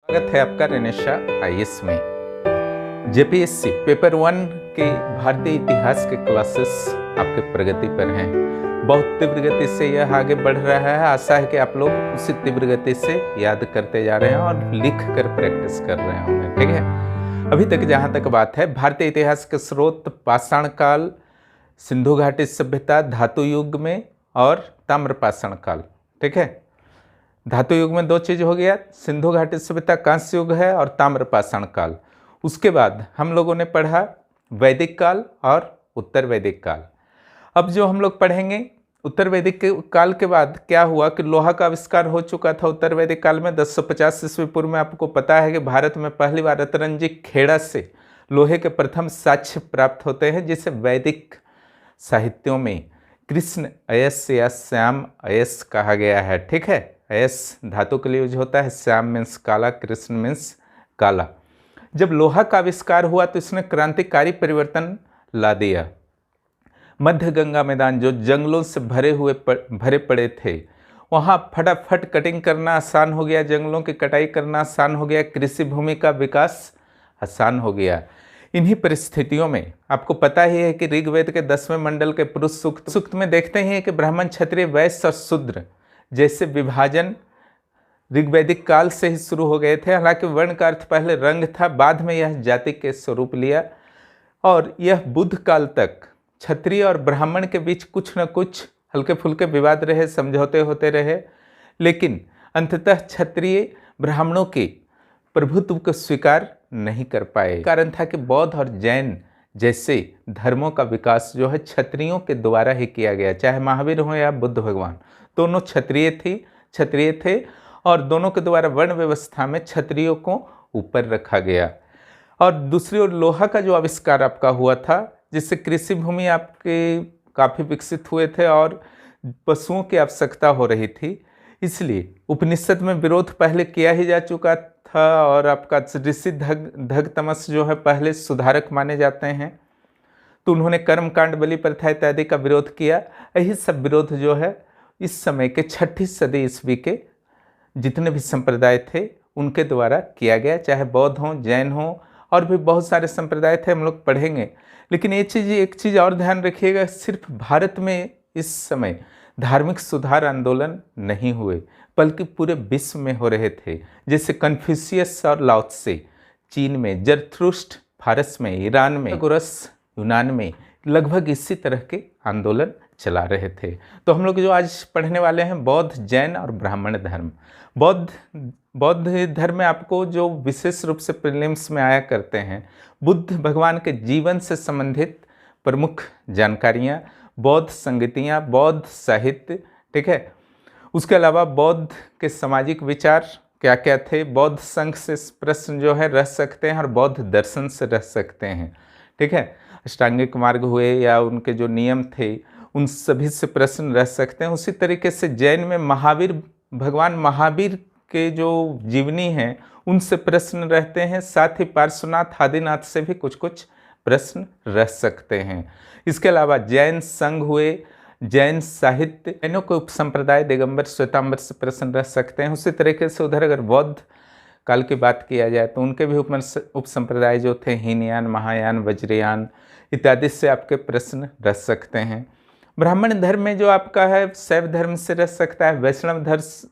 स्वागत है आपका रेनेशा आईएएस में। जेपीएससी पेपर 1 के भारतीय इतिहास के क्लासेस आपके प्रगति पर हैं। बहुत तीव्र गति से यह आगे बढ़ रहा है। आशा है कि आप लोग उसी तीव्र गति से याद करते जा रहे हैं और लिख कर प्रैक्टिस कर रहे होंगे। ठीक है, अभी तक जहाँ तक बात है, भारतीय इतिहास के स्रोत पाषाण काल, सिंधु घाटी सभ्यता, धातु युग में और ताम्रपाषाण काल। ठीक है, धातु युग में दो चीज हो गया, सिंधु घाटी सभ्यता कांस्य युग है और ताम्रपाषाण काल। उसके बाद हम लोगों ने पढ़ा वैदिक काल और उत्तर वैदिक काल। अब जो हम लोग पढ़ेंगे उत्तर वैदिक काल के बाद क्या हुआ कि लोहा का आविष्कार हो चुका था उत्तर वैदिक काल में। 1050 ईस्वी पूर्व में आपको पता है कि भारत में पहली बार रत्नजी खेड़ा से लोहे के प्रथम साक्ष्य प्राप्त होते हैं, जिसे वैदिक साहित्यों में कृष्ण अयस या श्याम अयस कहा गया है। ठीक है, अयस धातु के लिए यूज होता है, श्याम मीन्स काला, कृष्ण मीन्स काला। जब लोहा का आविष्कार हुआ तो इसने क्रांतिकारी परिवर्तन ला दिया। मध्य गंगा मैदान जो जंगलों से भरे पड़े थे, वहाँ फटाफट कटिंग करना आसान हो गया, जंगलों की कटाई करना आसान हो गया, कृषि भूमि का विकास आसान हो गया। इन्हीं परिस्थितियों में आपको पता ही है कि ऋग्वेद के 10वें मंडल के पुरुष सूक्त में देखते हैं कि ब्राह्मण, क्षत्रिय, वैश्य और शूद्र जैसे विभाजन ऋग्वैदिक काल से ही शुरू हो गए थे। हालांकि वर्ण का अर्थ पहले रंग था, बाद में यह जाति के स्वरूप लिया और यह बुद्ध काल तक क्षत्रिय और ब्राह्मण के बीच कुछ न कुछ हल्के फुल्के विवाद रहे, समझौते होते रहे, लेकिन अंततः क्षत्रिय ब्राह्मणों के प्रभुत्व को स्वीकार नहीं कर पाए। कारण था कि बौद्ध और जैन जैसे धर्मों का विकास जो है क्षत्रियों के द्वारा ही किया गया। चाहे महावीर हो या बुद्ध भगवान, दोनों क्षत्रिय थे और दोनों के द्वारा वर्ण व्यवस्था में क्षत्रियों को ऊपर रखा गया। और दूसरी ओर लोहा का जो आविष्कार आपका हुआ था, जिससे कृषि भूमि आपके काफ़ी विकसित हुए थे और पशुओं की आवश्यकता हो रही थी, इसलिए उपनिषद में विरोध पहले किया ही जा चुका था और आपका ऋषि धगतमस जो है पहले सुधारक माने जाते हैं, तो उन्होंने कर्मकांड, बलि प्रथा इत्यादि का विरोध किया। यही सब विरोध जो है इस समय के 6ठी सदी ईस्वी के जितने भी संप्रदाय थे उनके द्वारा किया गया, चाहे बौद्ध हों, जैन हों और भी बहुत सारे संप्रदाय थे, हम लोग पढ़ेंगे। लेकिन एक चीज़ और ध्यान रखिएगा, सिर्फ भारत में इस समय धार्मिक सुधार आंदोलन नहीं हुए, बल्कि पूरे विश्व में हो रहे थे। जैसे कन्फ्यूशियस और लाओ त्से चीन में, जरथुस्ट्र फारस में, ईरान में, पिथागोरस यूनान में, लगभग इसी तरह के आंदोलन चला रहे थे। तो हम लोग जो आज पढ़ने वाले हैं बौद्ध, जैन और ब्राह्मण धर्म। बौद्ध धर्म में आपको जो विशेष रूप से प्रीलिम्स में आया करते हैं, बुद्ध भगवान के जीवन से संबंधित प्रमुख जानकारियाँ, बौद्ध संगतियाँ, बौद्ध साहित्य। ठीक है, उसके अलावा बौद्ध के सामाजिक विचार क्या क्या थे, बौद्ध संघ से प्रश्न जो है रह सकते हैं और बौद्ध दर्शन से रह सकते हैं। ठीक है, अष्टांगिक मार्ग हुए या उनके जो नियम थे उन सभी से प्रश्न रह सकते हैं। उसी तरीके से जैन में भगवान महावीर के जो जीवनी हैं उनसे प्रश्न रहते हैं, साथ ही पार्श्वनाथ, आदिनाथ से भी कुछ कुछ प्रश्न रह सकते हैं। इसके अलावा जैन संघ हुए, जैन साहित्य, जैनों को उपसंप्रदाय, दिगंबर, श्वेतांबर से प्रश्न रह सकते हैं। उसी तरीके से उधर अगर बौद्ध काल की बात किया जाए तो उनके भी उपसंप्रदाय जो थे, हीनयान, महायान, वज्रयान इत्यादि से आपके प्रश्न रह सकते हैं। ब्राह्मण धर्म में जो आपका है शैव धर्म से रह सकता है, वैष्णव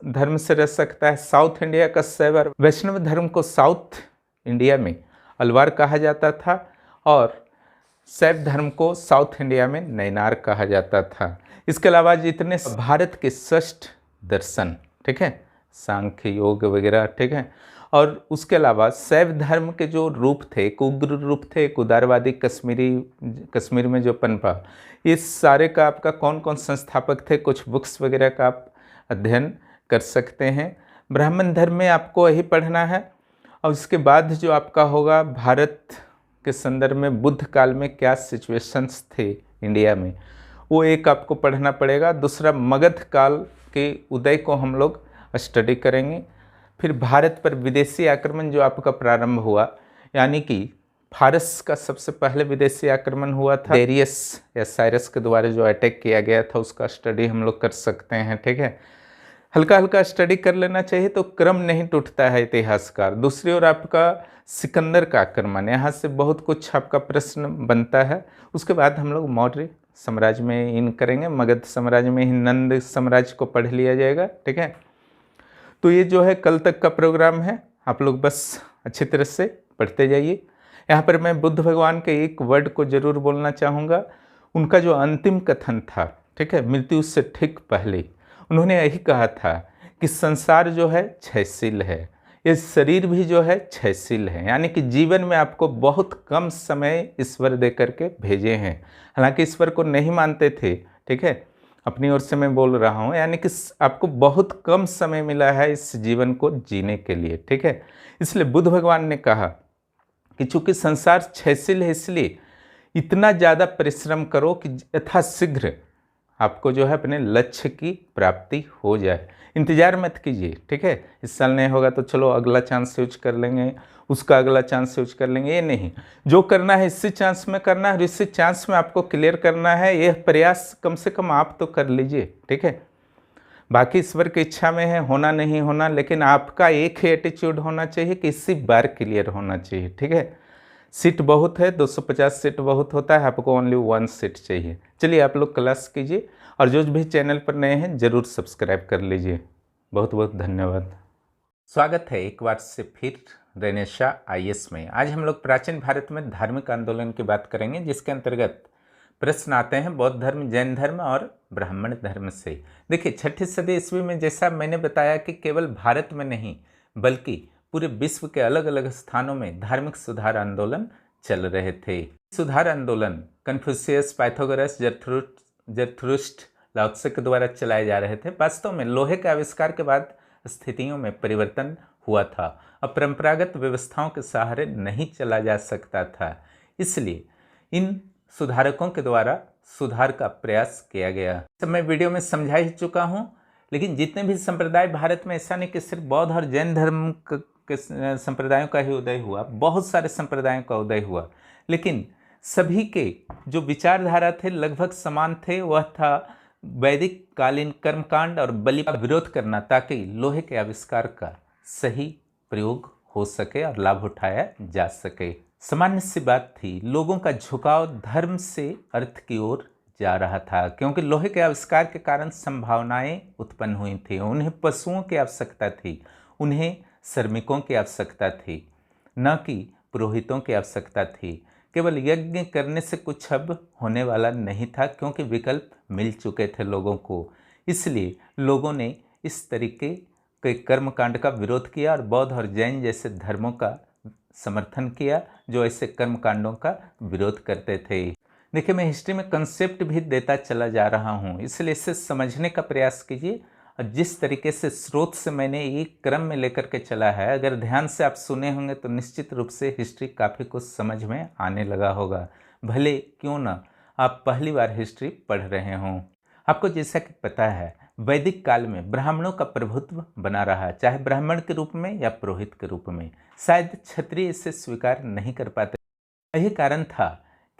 धर्म से रह सकता है। साउथ इंडिया का शैव और वैष्णव धर्म को साउथ इंडिया में अलवार कहा जाता था और शैव धर्म को साउथ इंडिया में नैनार कहा जाता था। इसके अलावा जितने भारत के 6 दर्शन, ठीक है, सांख्य, योग वगैरह, ठीक है, और उसके अलावा शैव धर्म के जो रूप थे, एक उग्र रूप थे, एक उदारवादी, कश्मीर में जो पनपा, इस सारे का आपका कौन कौन संस्थापक थे, कुछ बुक्स वगैरह का आप अध्ययन कर सकते हैं। ब्राह्मण धर्म में आपको यही पढ़ना है। और उसके बाद जो आपका होगा भारत के संदर्भ में बुद्ध काल में क्या सिचुएशंस थे इंडिया में, वो एक आपको पढ़ना पड़ेगा। दूसरा मगध काल के उदय को हम लोग स्टडी करेंगे। फिर भारत पर विदेशी आक्रमण जो आपका प्रारंभ हुआ, यानी कि फारस का सबसे पहले विदेशी आक्रमण हुआ था, डेरियस या साइरस के द्वारा जो अटैक किया गया था, उसका स्टडी हम लोग कर सकते हैं। ठीक है, हल्का हल्का स्टडी कर लेना चाहिए तो क्रम नहीं टूटता है इतिहासकार। दूसरी ओर आपका सिकंदर का आक्रमण, यहाँ से बहुत कुछ आपका प्रश्न बनता है। उसके बाद हम लोग मौर्य साम्राज्य में इन करेंगे, मगध साम्राज्य में ही नंद साम्राज्य को पढ़ लिया जाएगा, ठीक है। तो ये जो है कल तक का प्रोग्राम है, आप लोग बस अच्छी तरह से पढ़ते जाइए। यहाँ पर मैं बुद्ध भगवान के एक वर्ड को जरूर बोलना चाहूँगा। उनका जो अंतिम कथन था, ठीक है, मृत्यु से ठीक पहले उन्होंने यही कहा था कि संसार जो है क्षयशील है, ये शरीर भी जो है क्षयशील है, यानी कि जीवन में आपको बहुत कम समय ईश्वर दे करके भेजे हैं। हालांकि ईश्वर को नहीं मानते थे, ठीक है, अपनी ओर से मैं बोल रहा हूँ, यानी कि आपको बहुत कम समय मिला है इस जीवन को जीने के लिए, ठीक है। इसलिए बुद्ध भगवान ने कहा कि चूंकि संसार क्षयशील है, इसलिए इतना ज़्यादा परिश्रम करो कि यथाशीघ्र आपको जो है अपने लक्ष्य की प्राप्ति हो जाए। इंतजार मत कीजिए, ठीक है, इस साल नहीं होगा तो चलो अगला चांस यूज कर लेंगे, उसका अगला चांस यूज कर लेंगे, ये नहीं। जो करना है इसी चांस में करना है और इसी चांस में आपको क्लियर करना है। यह प्रयास कम से कम आप तो कर लीजिए, ठीक है। बाकी ईश्वर की इच्छा में है, होना नहीं होना, लेकिन आपका एक ही एटीट्यूड होना चाहिए कि इसी बार क्लियर होना चाहिए, ठीक है। सीट बहुत है, 250 सीट बहुत होता है, आपको ओनली 1 सीट चाहिए। चलिए आप लोग क्लास कीजिए और जो भी चैनल पर नए हैं जरूर सब्सक्राइब कर लीजिए। बहुत बहुत धन्यवाद। स्वागत है एक बार से फिर रेनेशा आईएएस में। आज हम लोग प्राचीन भारत में धार्मिक आंदोलन की बात करेंगे, जिसके अंतर्गत प्रश्न आते हैं बौद्ध धर्म, जैन धर्म और ब्राह्मण धर्म से। देखिए 6ठी सदी ईस्वी में जैसा मैंने बताया कि केवल भारत में नहीं बल्कि पूरे विश्व के अलग अलग स्थानों में धार्मिक सुधार आंदोलन चल रहे थे। सुधार आंदोलन कन्फ्यूशियस, पाइथागोरस, जरथुस्ट्र, लाओत्से के द्वारा चलाए जा रहे थे। वास्तव में लोहे के आविष्कार के बाद स्थितियों में परिवर्तन हुआ था। अब परंपरागत व्यवस्थाओं के सहारे नहीं चला जा सकता था, इसलिए इन सुधारकों के द्वारा सुधार का प्रयास किया गया। सब मैं वीडियो में समझा ही चुका हूँ, लेकिन जितने भी संप्रदाय भारत में, ऐसा नहीं कि सिर्फ बौद्ध और जैन धर्म के संप्रदायों का ही उदय हुआ, बहुत सारे संप्रदायों का उदय हुआ, लेकिन सभी के जो विचारधारा थे लगभग समान थे। वह था वैदिक कालीन कर्मकांड और बलि का विरोध करना, ताकि लोहे के आविष्कार का सही प्रयोग हो सके और लाभ उठाया जा सके। सामान्य सी बात थी, लोगों का झुकाव धर्म से अर्थ की ओर जा रहा था, क्योंकि लोहे के आविष्कार के कारण संभावनाएं उत्पन्न हुई थी। उन्हें पशुओं की आवश्यकता थी, उन्हें श्रमिकों की आवश्यकता थी, न कि पुरोहितों की आवश्यकता थी। केवल यज्ञ करने से कुछ अब होने वाला नहीं था, क्योंकि विकल्प मिल चुके थे लोगों को। इसलिए लोगों ने इस तरीके के कर्मकांड का विरोध किया और बौद्ध और जैन जैसे धर्मों का समर्थन किया जो ऐसे कर्मकांडों का विरोध करते थे। देखिए मैं हिस्ट्री में कंसेप्ट भी देता चला जा रहा हूँ, इसलिए इसे समझने का प्रयास कीजिए। और जिस तरीके से स्रोत से मैंने एक क्रम में लेकर के चला है, अगर ध्यान से आप सुने होंगे तो निश्चित रूप से हिस्ट्री काफ़ी कुछ समझ में आने लगा होगा, भले क्यों ना आप पहली बार हिस्ट्री पढ़ रहे हों। आपको जैसा कि पता है वैदिक काल में ब्राह्मणों का प्रभुत्व बना रहा, चाहे ब्राह्मण के रूप में या पुरोहित के रूप में। शायद क्षत्रिय इसे स्वीकार नहीं कर पाते। यही कारण था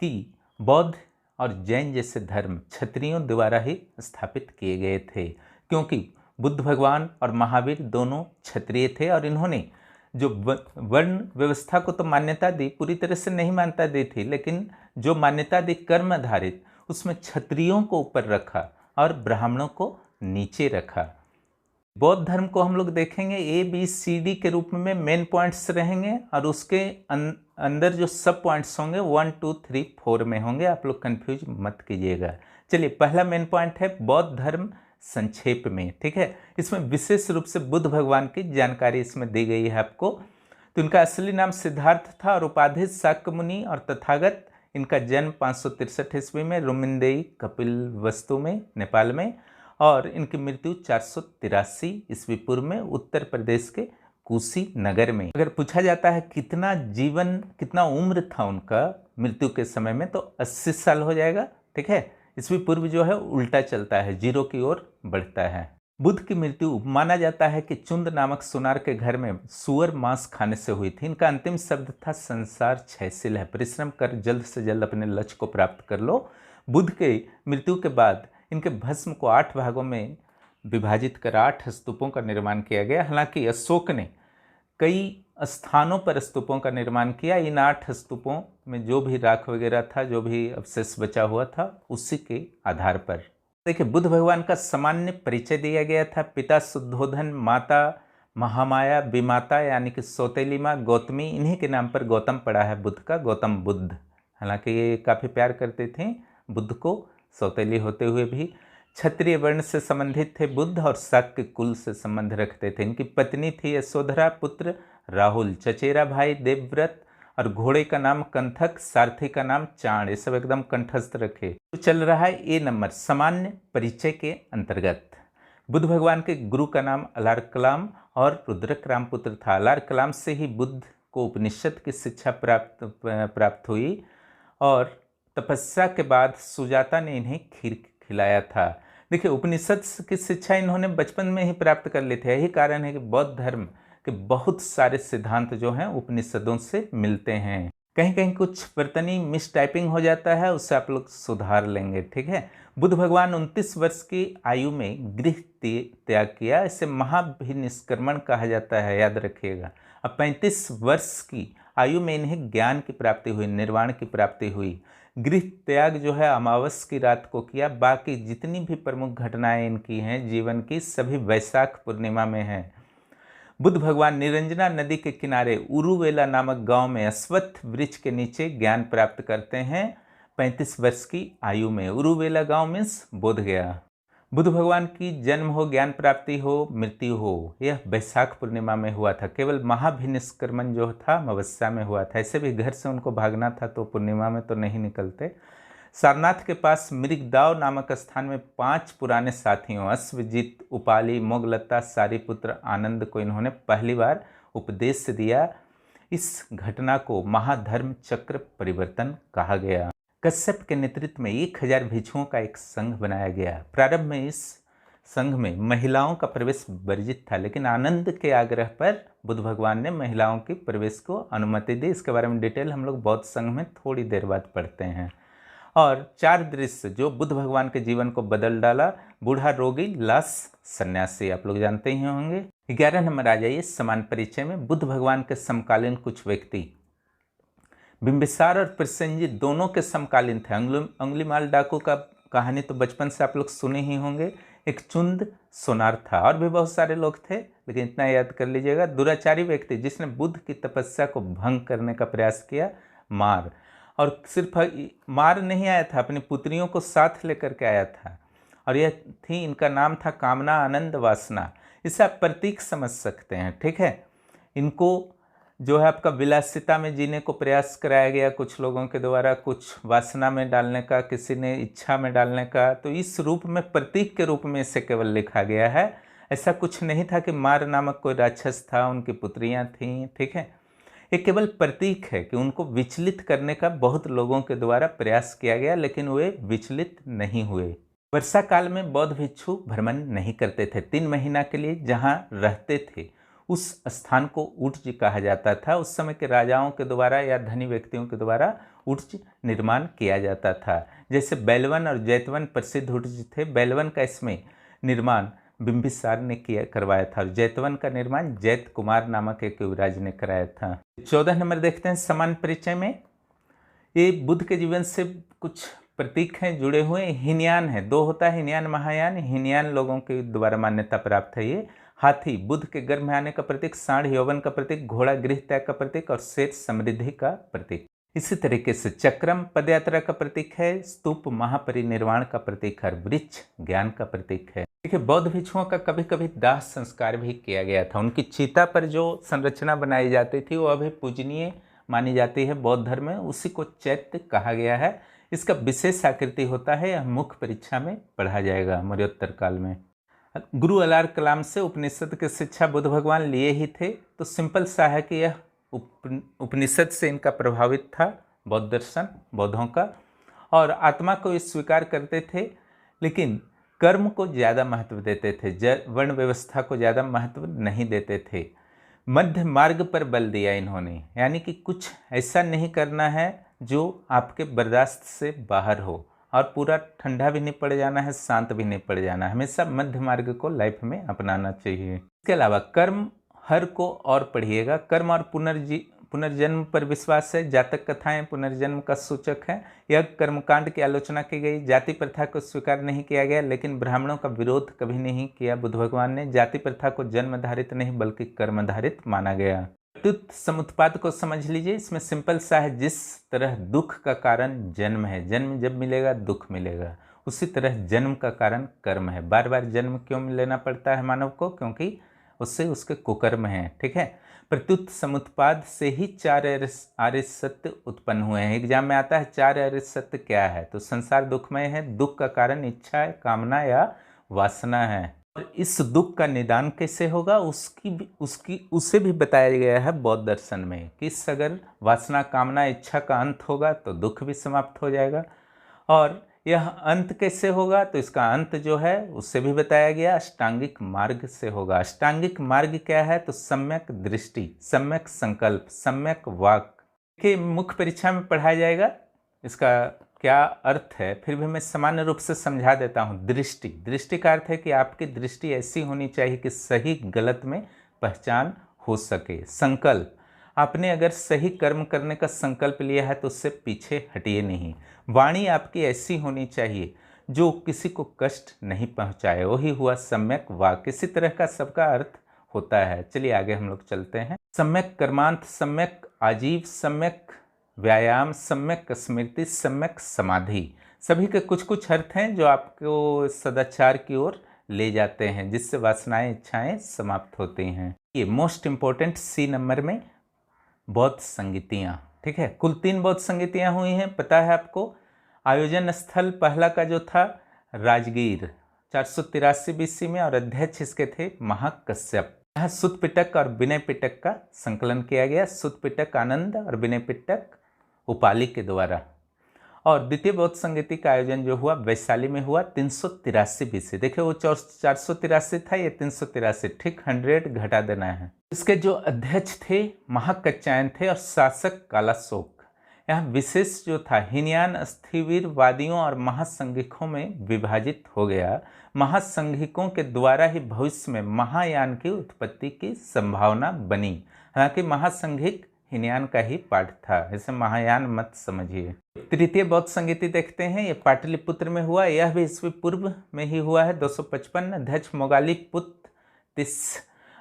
कि बौद्ध और जैन जैसे धर्म क्षत्रियों द्वारा ही स्थापित किए गए थे, क्योंकि बुद्ध भगवान और महावीर दोनों क्षत्रिय थे और इन्होंने जो वर्ण व्यवस्था को तो मान्यता दी, पूरी तरह से नहीं मान्यता दी थी, लेकिन जो मान्यता दी कर्म आधारित, उसमें क्षत्रियों को ऊपर रखा और ब्राह्मणों को नीचे रखा। बौद्ध धर्म को हम लोग देखेंगे ABCD के रूप में मेन पॉइंट्स रहेंगे और उसके अंदर जो सब पॉइंट्स होंगे 1 2 3 4 में होंगे। आप लोग कंफ्यूज मत कीजिएगा। चलिए पहला मेन पॉइंट है बौद्ध धर्म संक्षेप में, ठीक है। इसमें विशेष रूप से बुद्ध भगवान की जानकारी इसमें दी गई है आपको। तो इनका असली नाम सिद्धार्थ था और उपाधि शाक्य मुनि और तथागत। इनका जन्म 563 ईस्वी में रुमिनदेई कपिलवस्तु में, नेपाल में, और इनकी मृत्यु 483 ईस्वी पूर्व में उत्तर प्रदेश के कुशीनगर में। अगर पूछा जाता है कितना जीवन, कितना उम्र था उनका मृत्यु के समय में, तो 80 साल हो जाएगा, ठीक है। ईस्वी पूर्व जो है उल्टा चलता है, 0 की ओर बढ़ता है। बुद्ध की मृत्यु माना जाता है कि चुंद नामक सुनार के घर में सुअर मांस खाने से हुई थी। इनका अंतिम शब्द था संसार क्षयशील है, परिश्रम कर जल्द से जल्द अपने लक्ष्य को प्राप्त कर लो। बुद्ध के मृत्यु के बाद इनके भस्म को 8 भागों में विभाजित कर 8 स्तूपों का निर्माण किया गया। हालांकि अशोक ने कई स्थानों पर स्तूपों का निर्माण किया। इन 8 स्तूपों में जो भी राख वगैरह था, जो भी अवशेष बचा हुआ था, उसी के आधार पर। देखिए, बुद्ध भगवान का सामान्य परिचय दिया गया था। पिता शुद्धोधन, माता महामाया, विमाता यानी कि सौतेली माँ गौतमी, इन्हीं के नाम पर गौतम पड़ा है बुद्ध का, गौतम बुद्ध। हालांकि ये काफ़ी प्यार करते थे बुद्ध को, सौतेली होते हुए भी। क्षत्रिय वर्ण से संबंधित थे बुद्ध और शाक्य कुल से संबंध रखते थे। इनकी पत्नी थी यशोधरा, पुत्र राहुल, चचेरा भाई देवव्रत और घोड़े का नाम कंथक, सारथी का नाम चाण। ये सब एकदम कंठस्थ रखे। तो चल रहा है ए नंबर, सामान्य परिचय के अंतर्गत। बुद्ध भगवान के गुरु का नाम अलार कलाम और रुद्रक राम पुत्र था। अलार कलाम से ही बुद्ध को उपनिषद की शिक्षा प्राप्त हुई और तपस्या के बाद सुजाता ने इन्हें खीर खिलाया था। देखिए, उपनिषद की शिक्षा इन्होंने बचपन में ही प्राप्त कर ली थी। यही कारण है कि बौद्ध धर्म के बहुत सारे सिद्धांत जो हैं उपनिषदों से मिलते हैं। कहीं कहीं कुछ बर्तनी मिस टाइपिंग हो जाता है, उससे आप लोग सुधार लेंगे, ठीक है। बुद्ध भगवान 29 वर्ष की आयु में गृह त्याग किया। इसे महाभिनिष्क्रमण कहा जाता है, याद रखिएगा। अब 35 वर्ष की आयु में इन्हें ज्ञान की प्राप्ति हुई, निर्वाण की प्राप्ति हुई। गृह त्याग जो है अमावस की रात को किया। बाकी जितनी भी प्रमुख घटनाएं इनकी हैं जीवन की, सभी वैशाख पूर्णिमा में हैं। बुद्ध भगवान निरंजना नदी के किनारे उरुवेला नामक गांव में अश्वत्थ वृक्ष के नीचे ज्ञान प्राप्त करते हैं 35 वर्ष की आयु में। उरुवेला गांव मीन्स बोधगया। बुद्ध भगवान की जन्म हो, ज्ञान प्राप्ति हो, मृत्यु हो, यह वैशाख पूर्णिमा में हुआ था। केवल महाभिनिष्क्रमण जो था अमावस्या में हुआ था। ऐसे भी घर से उनको भागना था तो पूर्णिमा में तो नहीं निकलते। सारनाथ के पास मृगदाव नामक स्थान में 5 पुराने साथियों अश्वजीत, उपाली, मोगलता, सारीपुत्र, आनंद को इन्होंने पहली बार उपदेश दिया। इस घटना को महाधर्म चक्र परिवर्तन कहा गया। कश्यप के नेतृत्व में 1000 भिक्षुओं का एक संघ बनाया गया। प्रारंभ में इस संघ में महिलाओं का प्रवेश वर्जित था, लेकिन आनंद के आग्रह पर बुद्ध भगवान ने महिलाओं के प्रवेश को अनुमति दी। इसके बारे में डिटेल हम लोग बौद्ध संघ में थोड़ी देर बाद पढ़ते हैं। और 4 दृश्य जो बुद्ध भगवान के जीवन को बदल डाला। बूढ़ा रोगी, लाश, सन्यासी, आप लोग जानते ही होंगे। 11 नंबर आ जाइए समान परिचय में। बुद्ध भगवान के समकालीन कुछ व्यक्ति। बिंबिसार और प्रसेनजित दोनों के समकालीन थे। अंगुलीमाल डाकू का कहानी तो बचपन से आप लोग सुने ही होंगे। एक चुंद सोनार था और भी बहुत सारे लोग थे, लेकिन इतना याद कर लीजिएगा। दुराचारी व्यक्ति जिसने बुद्ध की तपस्या को भंग करने का प्रयास किया, मार। और सिर्फ मार नहीं आया था, अपनी पुत्रियों को साथ लेकर के आया था। और यह थी, इनका नाम था कामना, आनंद, वासना। इसे आप प्रतीक समझ सकते हैं, ठीक है। इनको जो है आपका विलासिता में जीने को प्रयास कराया गया कुछ लोगों के द्वारा, कुछ वासना में डालने का, किसी ने इच्छा में डालने का। तो इस रूप में प्रतीक के रूप में इसे केवल लिखा गया है। ऐसा कुछ नहीं था कि मार नामक कोई राक्षस था, उनकी पुत्रियां थीं, ठीक है। ये केवल प्रतीक है कि उनको विचलित करने का बहुत लोगों के द्वारा प्रयास किया गया, लेकिन वे विचलित नहीं हुए। वर्षा काल में बौद्ध भिक्षु भ्रमण नहीं करते थे। 3 महीना के लिए जहाँ रहते थे उस स्थान को उट्ज कहा जाता था। उस समय के राजाओं के द्वारा या धनी व्यक्तियों के द्वारा उट्ज निर्माण किया जाता था। जैसे बैलवन और जैतवन प्रसिद्ध उट्ज थे। बैलवन का इसमें निर्माण बिंबिसार ने करवाया था और जैतवन का निर्माण जैत कुमार नामक एक युवराज ने कराया था। 14 नंबर देखते हैं समान परिचय में। ये बुद्ध के जीवन से कुछ प्रतीक हैं जुड़े हुए। हीनयान है, 2 होता है, हीनयान महायान। हीनयान लोगों के द्वारा मान्यता प्राप्त है। ये हाथी बुद्ध के गर्भ में आने का प्रतीक, सांड यौवन का प्रतीक, घोड़ा गृह त्याग का प्रतीक और शेर समृद्धि का प्रतीक। इसी तरीके से चक्रम पदयात्रा का प्रतीक है, स्तूप महापरिनिर्वाण का प्रतीक है, वृक्ष ज्ञान का प्रतीक है। देखिए, बौद्ध भिक्षुओं का कभी कभी दाह संस्कार भी किया गया था। उनकी चिता पर जो संरचना बनाई जाती थी वो अभी पूजनीय मानी जाती है बौद्ध धर्म में। उसी को चैत्य कहा गया है। इसका विशेष आकृति होता है, यह मुख्य परीक्षा में पढ़ा जाएगा मौर्योत्तर काल में। गुरु अलार कलाम से उपनिषद की शिक्षा बुद्ध भगवान लिए ही थे, तो सिंपल सा है कि यह उपनिषद से इनका प्रभावित था बौद्ध दर्शन, बौद्धों का। और आत्मा को ये स्वीकार करते थे, लेकिन कर्म को ज़्यादा महत्व देते थे, वर्ण व्यवस्था को ज़्यादा महत्व नहीं देते थे। मध्य मार्ग पर बल दिया इन्होंने, यानी कि कुछ ऐसा नहीं करना है जो आपके बर्दाश्त से बाहर हो, और पूरा ठंडा भी नहीं पड़ जाना है, शांत भी नहीं पड़ जाना है। हमेशा मध्य मार्ग को लाइफ में अपनाना चाहिए। इसके अलावा कर्म हर को और पढ़िएगा। कर्म और पुनर्जन्म पर विश्वास है। जातक कथाएं पुनर्जन्म का सूचक है। यह कर्मकांड की आलोचना की गई। जाति प्रथा को स्वीकार नहीं किया गया, लेकिन ब्राह्मणों का विरोध कभी नहीं किया बुद्ध भगवान ने। जाति प्रथा को जन्मधारित नहीं बल्कि कर्मधारित माना गया। प्रत्युत समुत्पाद को समझ लीजिए। इसमें सिंपल सा है, जिस तरह दुख का कारण जन्म है, जन्म जब मिलेगा दुख मिलेगा, उसी तरह जन्म का कारण कर्म है। बार बार जन्म क्यों लेना पड़ता है मानव को? क्योंकि उससे उसके कुकर्म हैं। ठीक है। प्रत्युत समुत्पाद से ही 4 आर्य सत्य उत्पन्न हुए हैं। एग्जाम में आता है 4 आर्य सत्य क्या है, तो संसार दुखमय है, दुख का कारण इच्छा, कामना या वासना है। और इस दुख का निदान कैसे होगा उसे भी बताया गया है बौद्ध दर्शन में कि अगर वासना, कामना, इच्छा का अंत होगा तो दुख भी समाप्त हो जाएगा। और यह अंत कैसे होगा, तो इसका अंत जो है उससे भी बताया गया अष्टांगिक मार्ग से होगा। अष्टांगिक मार्ग क्या है, तो सम्यक दृष्टि, सम्यक संकल्प, सम्यक वाक के मुख्य परीक्षा में पढ़ाया जाएगा। इसका क्या अर्थ है फिर भी मैं सामान्य रूप से समझा देता हूँ। दृष्टि का अर्थ है कि आपकी दृष्टि ऐसी होनी चाहिए कि सही गलत में पहचान हो सके। संकल्प, आपने अगर सही कर्म करने का संकल्प लिया है तो उससे पीछे हटिए नहीं। वाणी आपकी ऐसी होनी चाहिए जो किसी को कष्ट नहीं पहुंचाए, वही हुआ सम्यक वाक। किसी तरह का सबका अर्थ होता है। चलिए आगे हम लोग चलते हैं। सम्यक कर्मांत, सम्यक आजीव, सम्यक व्यायाम, सम्यक स्मृति, सम्यक समाधि, सभी के कुछ कुछ अर्थ हैं जो आपको सदाचार की ओर ले जाते हैं, जिससे वासनाएं, इच्छाएं समाप्त होती हैं। ये मोस्ट इंपॉर्टेंट सी नंबर में बौद्ध संगीतियाँ। ठीक है, कुल 3 बौद्ध संगीतियाँ हुई हैं, पता है आपको। आयोजन स्थल पहला का जो था राजगीर 483 BC में, और अध्यक्ष इसके थे महाकश्यप। यहाँ सुत पिटक और विनय पिटक का संकलन किया गया। सुत पिटक आनंद और विनय पिटक उपाली के द्वारा। और द्वितीय बौद्ध संगीति का आयोजन जो हुआ वैशाली में हुआ 383 BC। देखिए वो 483 था, ये 383, ठीक 100 घटा देना है। इसके जो अध्यक्ष थे महाकच्चायन थे और शासक कालाशोक। यहाँ विशेष जो था हीनयान अस्थिवीरवादियों और महासंघिकों में विभाजित हो गया। महासंघिकों के द्वारा ही भविष्य में महायान की उत्पत्ति की संभावना बनी। हालांकि महासंघिक हीनयान का ही पाठ था, इसे महायान मत समझिए। तृतीय बौद्ध संगीति देखते हैं, ये पाटलिपुत्र में हुआ। यह भी ईस्वी पूर्व में ही हुआ है 255। अध्यक्ष मोगालीपुत्र तिस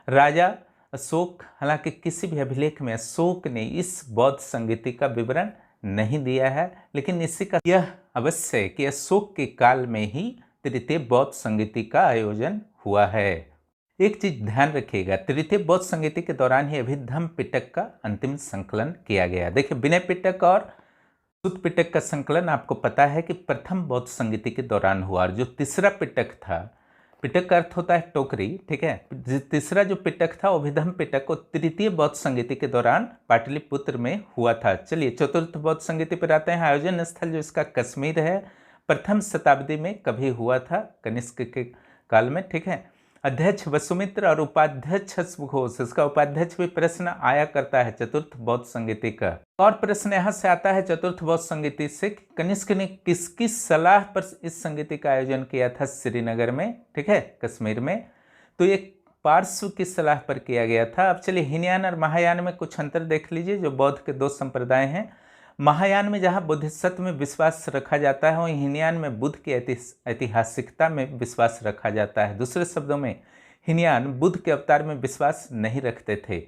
राजा अशोक। हालांकि किसी भी अभिलेख में अशोक ने इस बौद्ध संगीति का विवरण नहीं दिया है, लेकिन इसी का यह अवश्य है कि अशोक के काल में ही तृतीय बौद्ध संगीति का आयोजन हुआ है। एक चीज ध्यान रखिएगा, तृतीय बौद्ध संगीति के दौरान ही अभिधम्म पिटक का अंतिम संकलन किया गया। देखिए विनय पिटक और सुत पिटक का संकलन आपको पता है कि प्रथम बौद्ध संगीति के दौरान हुआ, और जो तीसरा पिटक था, पिटक का अर्थ होता है टोकरी, ठीक है, तीसरा जो पिटक था अभिधम्म पिटक को तृतीय बौद्ध संगीति के दौरान पाटलिपुत्र में हुआ था। चलिए चतुर्थ बौद्ध संगीति पर आते हैं। आयोजन स्थल जो इसका कश्मीर है, प्रथम शताब्दी में कभी हुआ था, कनिष्क के काल में। ठीक है, अध्यक्ष वसुमित्र और उपाध्यक्ष हंसघोष। इसका उपाध्यक्ष भी प्रश्न आया करता है चतुर्थ बौद्ध संगीति का। और प्रश्न यहाँ से आता है चतुर्थ बौद्ध संगीति से, कनिष्क ने किसकी सलाह पर इस संगीति का आयोजन किया था श्रीनगर में, ठीक है, कश्मीर में? तो ये पार्श्व की सलाह पर किया गया था। अब चलिए हीनयान और महायान में कुछ अंतर देख लीजिए, जो बौद्ध के 2 संप्रदाय हैं। महायान में जहाँ बुद्धिसत्व में विश्वास रखा जाता है, वहीं हीनयान में बुद्ध की ऐतिहासिकता में विश्वास रखा जाता है। दूसरे शब्दों में हीनयान बुद्ध के अवतार में विश्वास नहीं रखते थे।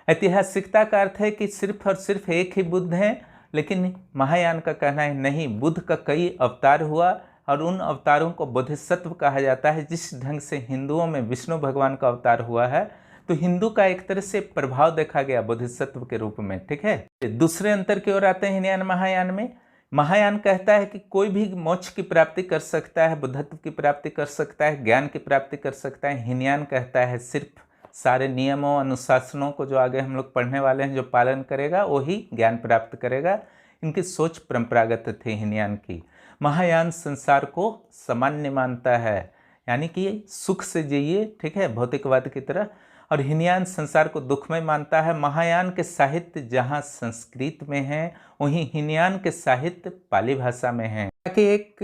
ऐतिहासिकता का अर्थ है कि सिर्फ और सिर्फ एक ही बुद्ध हैं, लेकिन महायान का कहना है नहीं, बुद्ध का कई अवतार हुआ और उन अवतारों को बोधिसत्व कहा जाता है। जिस ढंग से हिंदुओं में विष्णु भगवान का अवतार हुआ है, तो हिंदू का एक तरह से प्रभाव देखा गया बोधिसत्व के रूप में। ठीक है, दूसरे अंतर की ओर आते हैं हीनयान महायान में। महायान कहता है कि कोई भी मोक्ष की प्राप्ति कर सकता है, बुद्धत्व की प्राप्ति कर सकता है, ज्ञान की प्राप्ति कर सकता है। हीनयान कहता है सिर्फ सारे नियमों अनुशासनों को जो आगे हम लोग पढ़ने वाले हैं जो पालन करेगा वही ज्ञान प्राप्त करेगा। इनकी सोच परंपरागत थी हीनयान की। महायान संसार को सामान्य मानता है, यानी कि सुख से जिए, ठीक है, भौतिकवाद की तरह। और हीनयान संसार को दुखमय मानता है। महायान के साहित्य जहाँ संस्कृत में है, वहीं हीनयान के साहित्य पाली भाषा में है। कि एक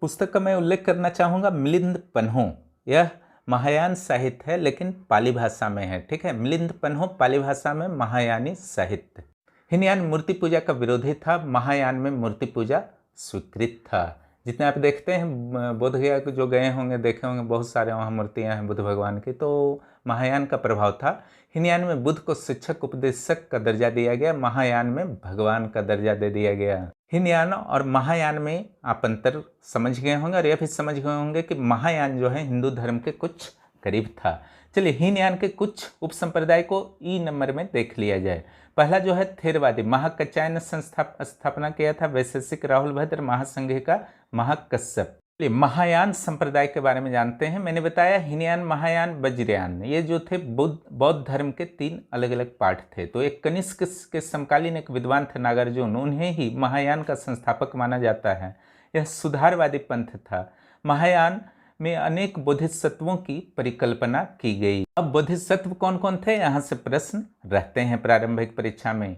पुस्तक का मैं उल्लेख करना चाहूँगा, मिलिंद पन्हो। यह महायान साहित्य है लेकिन पाली भाषा में है, ठीक है। मिलिंद पन्हो पाली भाषा में महायानी साहित्य। हीनयान मूर्ति पूजा का विरोधी था, महायान में मूर्ति पूजा स्वीकृत था। जितने आप देखते हैं बोध गया को जो गए होंगे देखे होंगे, बहुत सारे वहाँ मूर्तियाँ हैं बुद्ध भगवान की, तो महायान का प्रभाव था। हीनयान में बुद्ध को शिक्षक उपदेशक का दर्जा दिया गया, महायान में भगवान का दर्जा दे दिया गया। हीनयान और महायान में आप अंतर समझ गए होंगे और यह भी समझ गए होंगे कि महायान जो है हिंदू धर्म के कुछ करीब था। चलिए हीनयान के कुछ उपसंप्रदाय को ई नंबर में देख लिया जाए। पहला जो है थेरवादी, महाकचायन स्थापना किया था वैशेषिक राहुल भद्र, महासंघिका महाकश्यप। महायान संप्रदाय के बारे में जानते हैं। मैंने बताया हीनयान, महायान, वज्रयान, ये जो थे बौद्ध धर्म के 3 अलग अलग पाठ थे। तो एक कनिष्क के समकालीन एक विद्वान थे नागार्जुन, उन्हें ही महायान का संस्थापक माना जाता है। यह सुधारवादी पंथ था। महायान में अनेक बोधिसत्वों की परिकल्पना की गई। अब बोधिसत्व कौन कौन थे, यहाँ से प्रश्न रहते हैं प्रारंभिक परीक्षा में।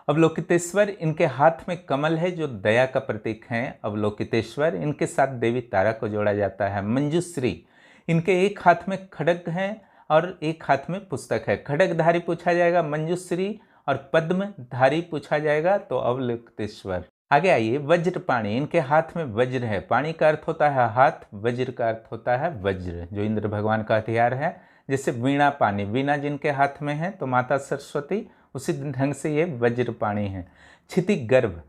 अवलोकितेश्वर, इनके हाथ में कमल है जो दया का प्रतीक है। अवलोकितेश्वर, इनके साथ देवी तारा को जोड़ा जाता है। मंजूश्री, इनके एक हाथ में खड्ग है और एक हाथ में पुस्तक है। खड्गधारी पूछा जाएगा मंजूश्री और पद्मधारी पूछा जाएगा तो अवलोकितेश्वर। आगे आइए, वज्रपाणी, इनके हाथ में वज्र है। पाणी का अर्थ होता है हाथ, वज्र का अर्थ होता है वज्र, जो इंद्र भगवान का हथियार है। जैसे वीणा पाणी, वीणा जिनके हाथ में है तो माता सरस्वती, उसी ढंग से ये वज्रपाणी है। क्षिति गर्भ,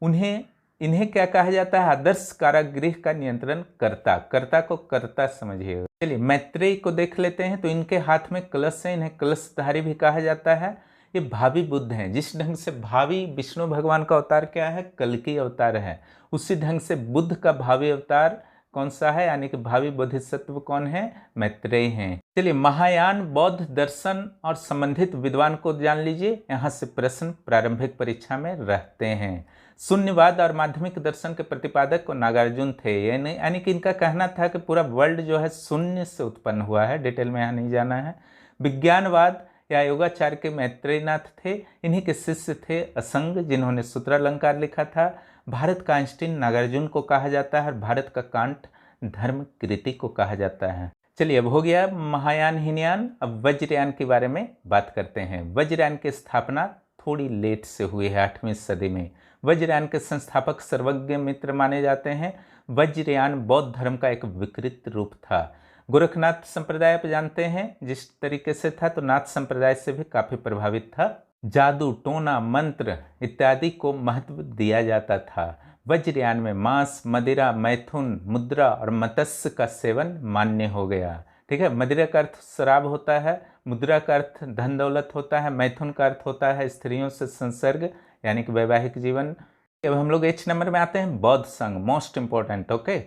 इन्हें क्या कहा जाता है, आदर्श कारागृह का नियंत्रण करता, कर्ता को कर्ता समझिएगा। चलिए मैत्रेय को देख लेते हैं। तो इनके हाथ में कलश है, इन्हें कलशधारी भी कहा जाता है। ये भावी बुद्ध हैं। जिस ढंग से भावी विष्णु भगवान का अवतार क्या है, कल्कि अवतार है, उसी ढंग से बुद्ध का भावी अवतार कौन सा है, यानी कि भावी बोधिसत्व कौन है, मैत्रेय हैं। चलिए महायान बौद्ध दर्शन और संबंधित विद्वान को जान लीजिए, यहाँ से प्रश्न प्रारंभिक परीक्षा में रहते हैं। शून्यवाद और माध्यमिक दर्शन के प्रतिपादक को नागार्जुन थे। यानी कि इनका कहना था कि पूरा वर्ल्ड जो है शून्य से उत्पन्न हुआ है, डिटेल में यहाँ नहीं जाना है। विज्ञानवाद या योगाचार्य के मैत्रेयनाथ थे। इन्हीं के शिष्य थे असंग, जिन्होंने सूत्रालंकार लिखा था। भारत का आइंस्टीन नागार्जुन को कहा जाता है और भारत का कांट धर्म कृति को कहा जाता है। चलिए अब हो गया महायान हीनयान। अब वज्रयान के बारे में बात करते हैं। वज्रयान की स्थापना थोड़ी लेट से हुई है, 8वीं सदी में। वज्रयान के संस्थापक सर्वज्ञ मित्र माने जाते हैं। वज्रयान बौद्ध धर्म का एक विकृत रूप था। गोरखनाथ संप्रदाय आप जानते हैं जिस तरीके से था, तो नाथ संप्रदाय से भी काफी प्रभावित था। जादू, टोना, मंत्र इत्यादि को महत्व दिया जाता था। वज्रयान में मांस, मदिरा, मैथुन, मुद्रा और मत्स्य का सेवन मान्य हो गया। ठीक है, मदिरा का अर्थ शराब होता है, मुद्रा का अर्थ धन दौलत होता है, मैथुन का अर्थ होता है स्त्रियों से संसर्ग यानी कि वैवाहिक जीवन। अब हम लोग H नंबर में आते हैं, बौद्ध संघ, मोस्ट इंपॉर्टेंट। ओके,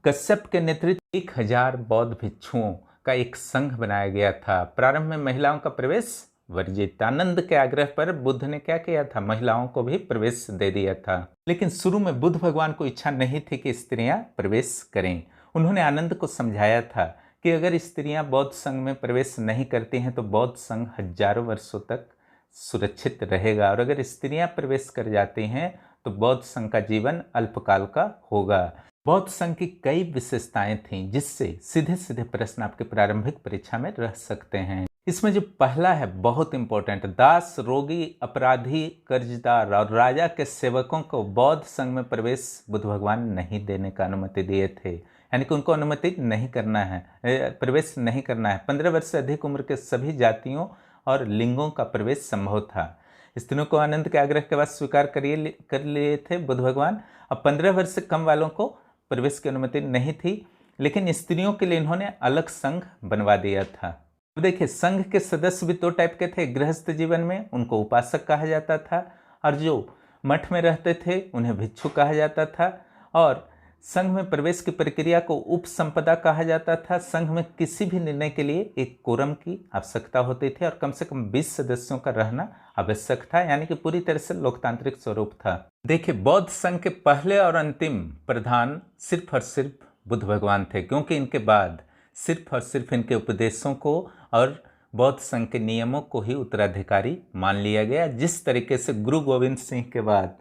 कश्यप के नेतृत्व 1000 बौद्ध भिक्षुओं का एक संघ बनाया गया था। प्रारंभ में महिलाओं का प्रवेश वर्जित। आनंद के आग्रह पर बुद्ध ने क्या किया था, महिलाओं को भी प्रवेश दे दिया था। लेकिन शुरू में बुद्ध भगवान को इच्छा नहीं थी कि स्त्रियां प्रवेश करें। उन्होंने आनंद को समझाया था कि अगर स्त्रियां बौद्ध संघ में प्रवेश नहीं करती हैं तो बौद्ध संघ हजारों वर्षों तक सुरक्षित रहेगा, और अगर स्त्रियां प्रवेश कर जाती हैं तो बौद्ध संघ का जीवन अल्पकाल का होगा। बौद्ध संघ की कई विशेषताएं थीं जिससे सीधे सीधे प्रश्न आपके प्रारंभिक परीक्षा में रह सकते हैं। इसमें जो पहला है बहुत इंपॉर्टेंट, दास, रोगी, अपराधी, कर्जदार और राजा के सेवकों को बौद्ध संघ में प्रवेश बुद्ध भगवान नहीं देने का अनुमति दिए थे, यानी कि उनको अनुमति नहीं करना है, प्रवेश नहीं करना है। 15 वर्ष से अधिक उम्र के सभी जातियों और लिंगों का प्रवेश संभव था। स्त्रियों को आनंद के आग्रह के बाद स्वीकार कर लिए थे बुद्ध भगवान। अब 15 वर्ष से कम वालों को प्रवेश की अनुमति नहीं थी, लेकिन स्त्रियों के लिए इन्होंने अलग संघ बनवा दिया था। तो देखिए, संघ के सदस्य भी 2 टाइप के थे। गृहस्थ जीवन में उनको उपासक कहा जाता था, और जो मठ में रहते थे उन्हें भिक्षु कहा जाता था। और संघ में प्रवेश की प्रक्रिया को उपसंपदा कहा जाता था। संघ में किसी भी निर्णय के लिए एक कोरम की आवश्यकता होती थी और कम से कम 20 सदस्यों का रहना आवश्यक था, यानी कि पूरी तरह से लोकतांत्रिक स्वरूप था। देखिए, बौद्ध संघ के पहले और अंतिम प्रधान सिर्फ और सिर्फ बुद्ध भगवान थे, क्योंकि इनके बाद सिर्फ और सिर्फ इनके उपदेशों को और बौद्ध संघ के नियमों को ही उत्तराधिकारी मान लिया गया। जिस तरीके से गुरु गोविंद सिंह के बाद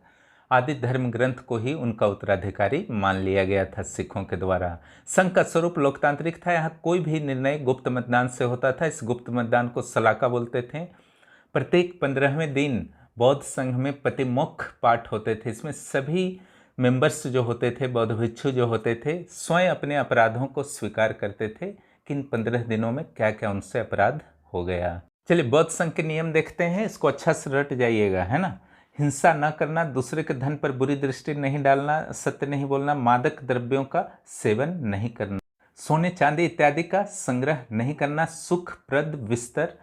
आदि धर्म ग्रंथ को ही उनका उत्तराधिकारी मान लिया गया था सिखों के द्वारा। संघ का स्वरूप लोकतांत्रिक था। यहाँ कोई भी निर्णय गुप्त मतदान से होता था। इस गुप्त मतदान को सलाका बोलते थे। प्रत्येक 15वें दिन बौद्ध संघ में प्रतिमुख पाठ होते थे। इसमें सभी मेंबर्स जो होते थे, बौद्ध भिक्षु जो होते थे, स्वयं अपने अपराधों को स्वीकार करते थे कि इन 15 दिनों में क्या क्या उनसे अपराध हो गया। चलिए बौद्ध संघ के नियम देखते हैं, इसको अच्छा से रट जाइएगा, है ना। हिंसा न करना, दूसरे के धन पर बुरी दृष्टि नहीं डालना, सत्य नहीं बोलना, मादक द्रव्यों का सेवन नहीं करना, सोने चांदी इत्यादि का संग्रह नहीं करना, सुखप्रद बिस्तर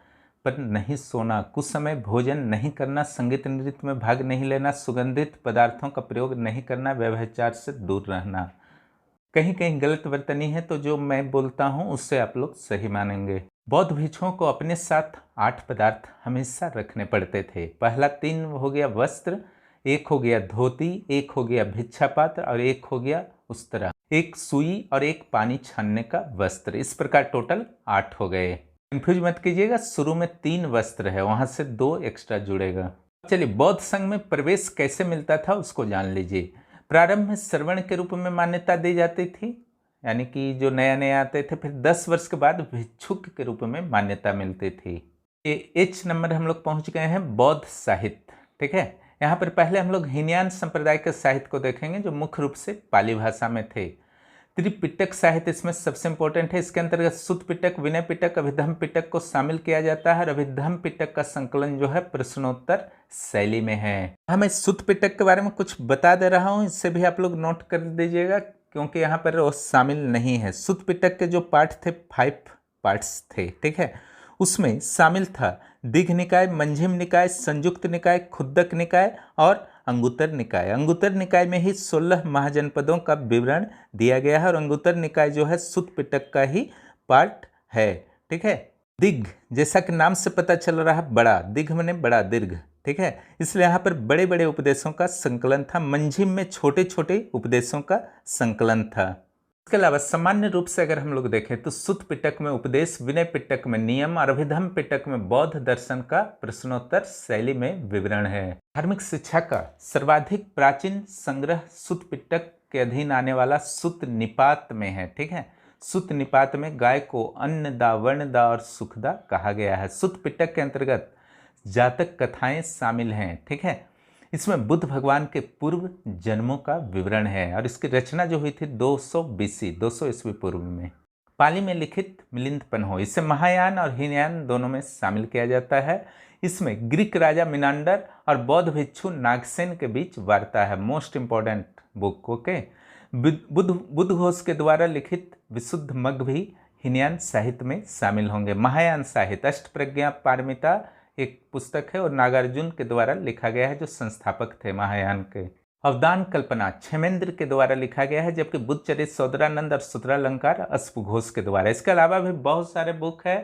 पर नहीं सोना, कुछ समय भोजन नहीं करना, संगीत नृत्य में भाग नहीं लेना, सुगंधित पदार्थों का प्रयोग नहीं करना, व्यभिचार से दूर रहना। कहीं कहीं गलत बर्तनी है तो जो मैं बोलता हूँ उससे आप लोग सही मानेंगे। बौद्ध भिक्षुओं को अपने साथ 8 पदार्थ हमेशा रखने पड़ते थे। पहला 3 हो गया वस्त्र, 1 हो गया धोती, 1 हो गया भिक्षा पात्र और 1 हो गया उस्तरा, 1 सुई और 1 पानी छानने का वस्त्र। इस प्रकार टोटल 8 हो गए। कंफ्यूज मत कीजिएगा, शुरू में 3 वस्त्र है, वहां से 2 एक्स्ट्रा जुड़ेगा। चलिए बौद्ध संघ में प्रवेश कैसे मिलता था उसको जान लीजिए। प्रारंभ में श्रवण के रूप में मान्यता दी जाती थी, यानी कि जो नया नया आते थे। फिर 10 वर्ष के बाद भिक्षुक के रूप में मान्यता मिलती थी। ये H नंबर हम लोग पहुंच गए हैं बौद्ध साहित्य। ठीक है, यहाँ पर पहले हम लोग हीनयान संप्रदाय के साहित्य को देखेंगे जो मुख्य रूप से पाली भाषा में थे। त्रिपिटक साहित्य इसमें सबसे इंपॉर्टेंट है। इसके अंतर्गत सुत्त पिटक, विनय पिटक, अभिधम्म पिटक को शामिल किया जाता है। और अभिधम्म पिटक का संकलन जो है प्रश्नोत्तर शैली में है। मैं सुत्त पिटक के बारे में कुछ बता दे रहा हूँ, इससे भी आप लोग नोट कर दीजिएगा क्योंकि यहाँ पर वो शामिल नहीं है। सुत्त पिटक के जो पाठ थे 5 पार्ट्स थे, ठीक है। उसमें शामिल था दीघ निकाय, मंझिम निकाय, संयुक्त निकाय, खुद्दक निकाय और अंगुत्तर निकाय। अंगुत्तर निकाय में ही 16 महाजनपदों का विवरण दिया गया है और अंगुत्तर निकाय जो है सुत्त पिटक का ही पार्ट है। ठीक है। दीघ जैसा कि नाम से पता चल रहा है बड़ा, दीघ माने बड़ा, दीर्घ, ठीक है, इसलिए यहाँ पर बड़े बड़े उपदेशों का संकलन था। मंझिम में छोटे छोटे उपदेशों का संकलन था। इसके अलावा सामान्य रूप से अगर हम लोग देखें तो सुत्त पिटक में उपदेश, विनय पिटक में नियम और अभिधम्म पिटक में बौद्ध दर्शन का प्रश्नोत्तर शैली में विवरण है। धार्मिक शिक्षा का सर्वाधिक प्राचीन संग्रह सुत्त पिटक के अधीन आने वाला सुत्त निपात में है। ठीक है, सुत्त निपात में गाय को अन्नदा, वर्णदा और सुखदा कहा गया है। सुत्त पिटक के अंतर्गत जातक कथाएं शामिल हैं। ठीक है, इसमें बुद्ध भगवान के पूर्व जन्मों का विवरण है और इसकी रचना जो हुई थी 200 BC, 200 ईस्वी पूर्व में। पाली में लिखित मिलिंद पन्हो, इसे महायान और हीनयान दोनों में शामिल किया जाता है। इसमें ग्रीक राजा मिनांडर और बौद्ध भिक्षु नागसेन के बीच वार्ता है। Most important book. Okay, Buddha Ghosh के द्वारा लिखित विशुद्ध मग भी हीनयान साहित्य में शामिल होंगे। महायान साहित्य अष्टप्रज्ञा पारमिता एक पुस्तक है और नागार्जुन के द्वारा लिखा गया है जो संस्थापक थे महायान के। अवदान कल्पना क्षेमेंद्र के द्वारा लिखा गया है, जबकि बुद्धचरित सौदरानंद और सूत्रालंकार अश्व घोष के द्वारा। इसके अलावा भी बहुत सारे बुक है।